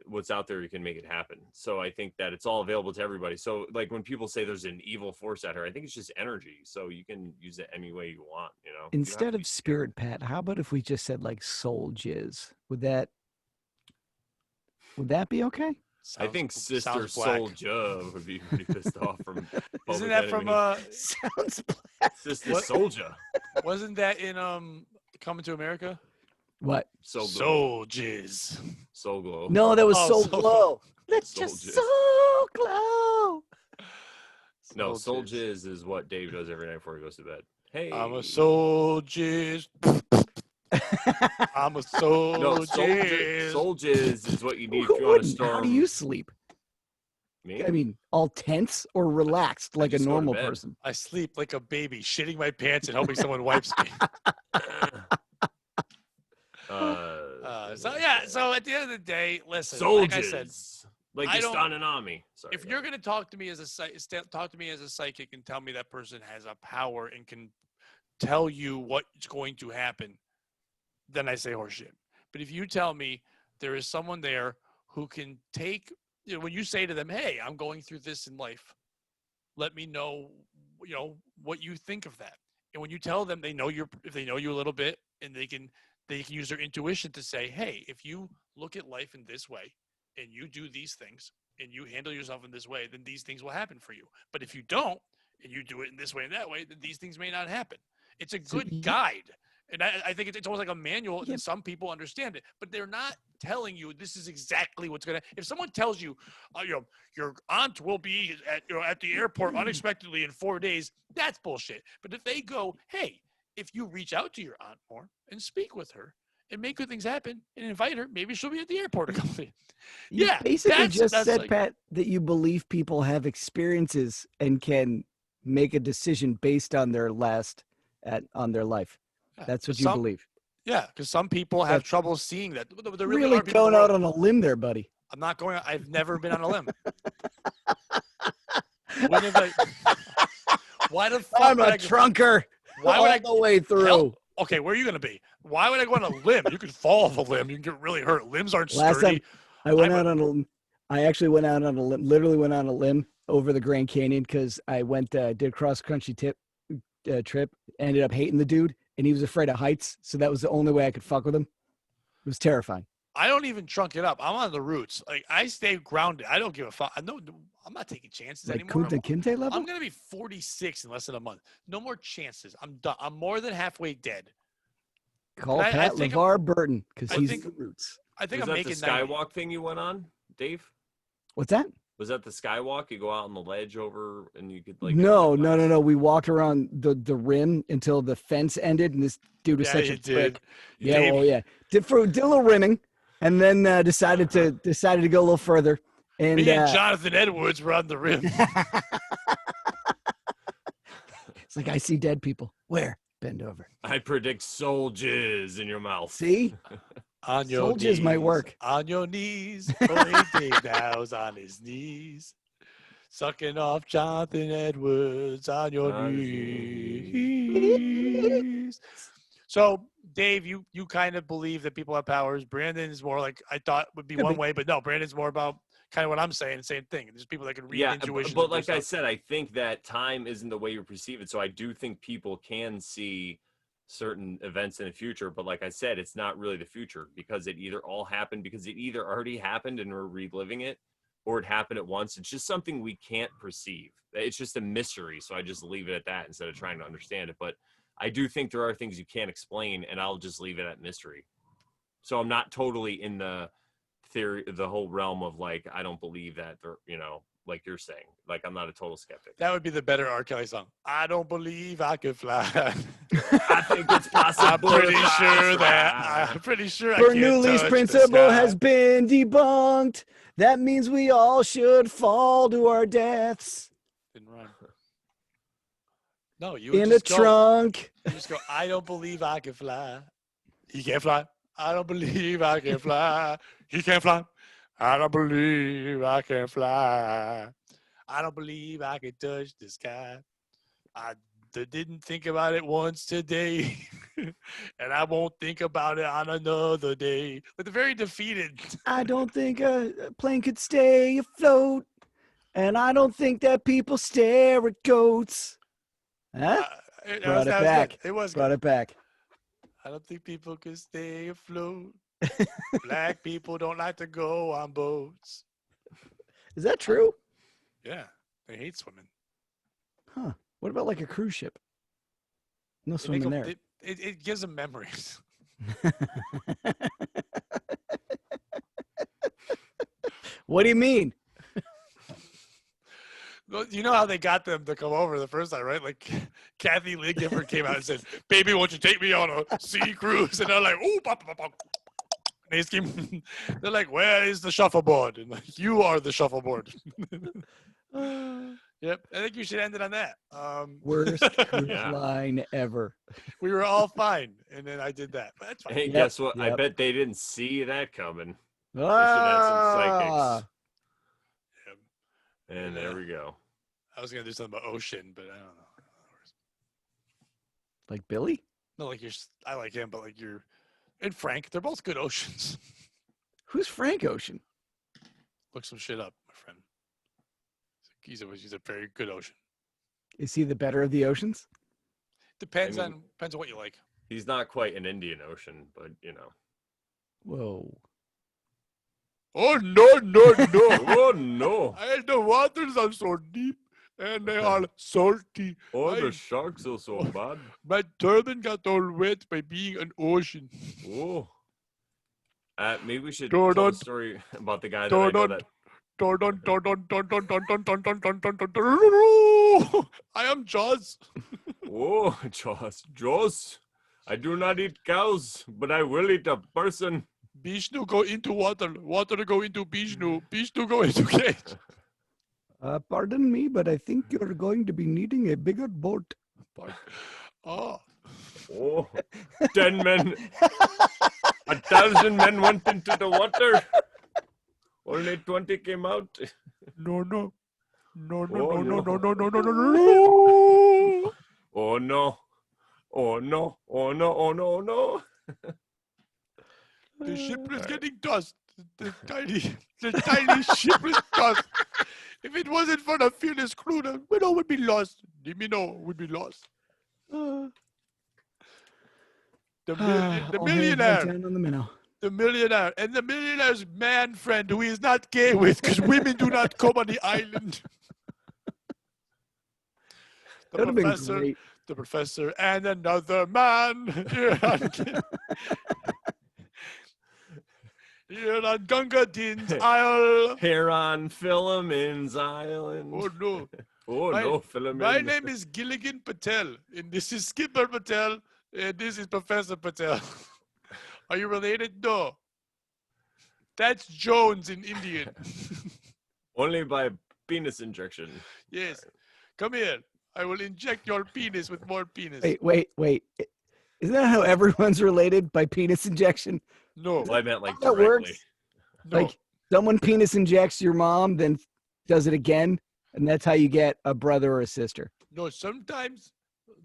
what's out there, you can make it happen. So I think that it's all available to everybody. So like when people say there's an evil force out here, I think it's just energy. So you can use it any way you want. You don't have Instead to be of spirit, Pat, how about if we just said like soul jizz? Would that be okay? I think Sounds Sister black. Soldier would be pretty pissed off from. Isn't Public that from Enemy. Sounds black. Sister what- Soldier? wasn't that in Coming to America? What? Soul Glow. Soldiers. Soul Glow. No, that was Oh, Soul Soul- Glow. Let's Soul just Jizz. Soul Glow. No, Soul Soldiers. Jizz is what Dave does every night before he goes to bed. Hey. I'm a soldier. I'm a No, soldier. soldiers is what you need if Who you want to wouldn't? storm. How do you sleep? Me? I mean, all tense or relaxed I like a just go to normal bed. person? I sleep like a baby, shitting my pants and hoping someone wipes me. So at the end of the day, listen, like I said, soldiers. Like I you don't. start an army. Sorry. If you're gonna talk to me as a talk to me as a psychic and tell me that person has a power and can tell you what's going to happen, then I say horseshit. But if you tell me there is someone there who can take, when you say to them, "Hey, I'm going through this in life. Let me know, what you think of that." And when you tell them, if they know you a little bit, and they can use their intuition to say, "Hey, if you look at life in this way, and you do these things, and you handle yourself in this way, then these things will happen for you. But if you don't, and you do it in this way and that way, then these things may not happen." It's a So good guide. And I think it's almost like a manual, Yep. and some people understand it, but they're not telling you this is exactly what's going to. If someone tells you, your aunt will be at the airport unexpectedly in 4 days, that's bullshit. But if they go, "Hey, if you reach out to your aunt more and speak with her and make good things happen and invite her, maybe she'll be at the airport a couple days." You Yeah, basically just that's said, like, Pat, that you believe people have experiences and can make a decision based on their on their life. yeah, That's what 'cause you believe. because some people have That's trouble seeing that. There really really are people in going the out world. on a limb there, buddy. I'm not going. I've never been on a limb. When have I? Why the fuck I'm would a I go? trunker Why would all I? the way through. Hell, okay, where are you going to be? Why would I go on a limb? You could fall off a limb. You can get really hurt. Limbs aren't Last sturdy. time I actually went out on a limb, literally went on a limb over the Grand Canyon because I did cross country trip, ended up hating the dude, and he was afraid of heights. So that was the only way I could fuck with him. It was terrifying. I don't even trunk it up. I'm on the roots. Like, I stay grounded. I don't give a fuck. I'm not taking chances Like anymore. Kunta Kinte level? I'm going to be 46 in less than a month. No more chances. I'm done. I'm more than halfway dead. Call I Pat think LeVar Burton because I he's think- the roots. I think Was I'm that the making 90. skywalk thing you went on, Dave? What's that? Was that the skywalk? You go out on the ledge over, and you could like. No. We walked around the rim until the fence ended, and this dude was Yeah, such you a did. prick. Yeah, Dave- well, yeah. Did a little rimming, and then decided to go a little further. And Me and Jonathan Edwards were on the rim. it's like, I see dead people. Where? Bend over. I predict soldiers in your mouth. See? On your Soldiers knees. might work. On your knees. Oh, Dave now's on his knees. Sucking off Jonathan Edwards on your On his knees. So, Dave, you kind of believe that people have powers. Brandon is more like, I thought would be Could one be. way, but no, Brandon's more about kind of what I'm saying, same thing. There's people that can read Yeah, intuition. but like I said, I think that time isn't the way you perceive it. So I do think people can see certain events in the future. But like I said, it's not really the future because it either already happened and we're reliving it, or it happened at once. It's just something we can't perceive. It's just a mystery. So I just leave it at that instead of trying to understand it. But I do think there are things you can't explain, and I'll just leave it at mystery. So I'm not totally in the theory, the whole realm of like, I don't believe that, like you're saying. Like, I'm not a total skeptic. That would be the better R. Kelly song. I don't believe I could fly. I think it's possible. I'm pretty sure I can't Bernoulli's touch the principle sky. has been debunked. That means we all should fall to our deaths Didn't rhyme. No, you would in a just go. trunk. You just go, I don't believe I can fly. He can't fly. I don't believe I can fly. He can't fly. I don't believe I can fly. I don't believe I can touch the sky. I didn't think about it once today, and I won't think about it on another day. With a very defeated. I don't think a plane could stay afloat, and I don't think that people stare at goats. Huh? Brought it back. It was Brought good. it back. I don't think people can stay afloat. Black people don't like to go on boats. Is that true? Yeah, they hate swimming. Huh. What about like a cruise ship? No They make swimming 'em- there. it gives them memories. What do you mean? Well, you know how they got them to come over the first time, right? Like Kathy Lee Gifford came out and said, "Baby, won't you take me on a sea cruise?" And they're like, "Ooh, pop, pop, pop." And they're like, "Where is the shuffleboard?" And like, "You are the shuffleboard." Yep, I think you should end it on that. Worst cruise Yeah. line ever. We were all fine, and then I did that. But that's fine. Hey, Yep, guess what? I yep. bet they didn't see that coming. They should have Ah, some psychics. Yep. And there we go. I was gonna do something about Ocean, but I don't know. like Billy? No, like I like him, but like you're and Frank, they're both good Oceans. Who's Frank Ocean? Look some shit up, my friend. He's a very good Ocean. Is he the better of the oceans? Depends I mean- on what you like. He's not quite an Indian Ocean, but Whoa. Oh no, no, no! Oh no! And the waters are so deep and they are salty. Oh, I- the sharks are so bad. My turban got all wet by being an ocean. Oh. Maybe we should Don't- tell the don't- story about the guy that I know don't- that. Dun, dun, dun, dun, dun, dun, dun, dun, dun, dun, dun, dun, dun, dun. I am Jaws. Oh, Jaws. I do not eat cows, but I will eat a person. Vishnu go into water. Water go into Vishnu. Vishnu go into cage. Pardon me, but I think you're going to be needing a bigger boat. Oh, Oh, 10 men. 1,000 men went into the water. Only 20 came out. no, no. No, no, Oh, no, no, no, no. no, no, no, no, no. Oh no. Oh no. Oh no. Oh no. Oh no. The ship is Alright. getting tossed. The tiny ship is tossed. If it wasn't for the fearless crew, the widow would be lost. The minnow would be lost. The All hands went millionaire. down on the minnow. The millionaire. And the millionaire's man friend who he is not gay with because women do not come on the island. That would have been professor, great. the professor, and another man. Here on Gunga Din's Isle. Here on Philomen's Island. Oh no. Oh my- no, Philomen. My name is Gilligan Patel, and this is Skipper Patel, and this is Professor Patel. Are you related? No. That's Jones in Indian. Only by penis injection. Yes. Come here. I will inject your penis with more penis. Wait. Isn't that how everyone's related by penis injection? No. Well, I meant like That directly. works. No. Like someone penis injects your mom, then does it again, and that's how you get a brother or a sister. No, sometimes,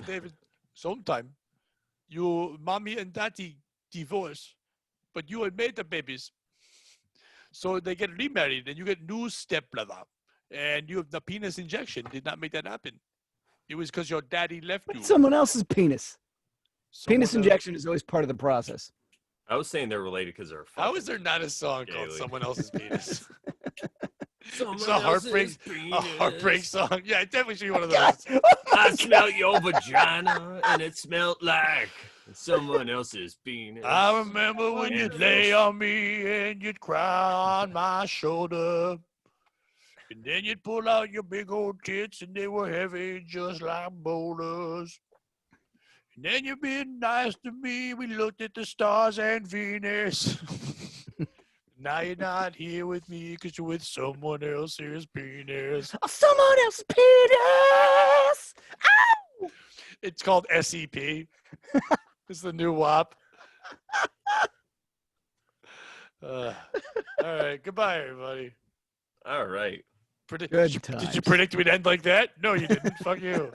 David, sometime, you, mommy and daddy divorce, but you had made the babies. So they get remarried and you get new stepbrother. And you have the penis injection did not make that happen. It was because your daddy left But you. it's someone else's penis. Penis Someone else- injection is always part of the process. I was saying they're related because they're. How is there not a song called Gaily. Someone Else's Penis? Someone It's a heartbreak, else's song. Yeah, it definitely should be one of God. those. I smelled your vagina and it smelled like someone else's penis. I remember when you'd And lay fish. on me and you'd cry on my shoulder. And then you'd pull out your big old tits and they were heavy just like boulders. And then you'd be nice to me. We looked at the stars and Venus. Now you're not here with me because you're with someone else's penis. Oh, someone else's penis. It's called SEP. It's the new WAP. All right. Goodbye, everybody. All right. Did Good you times. predict we'd end like that? No, you didn't. Fuck you.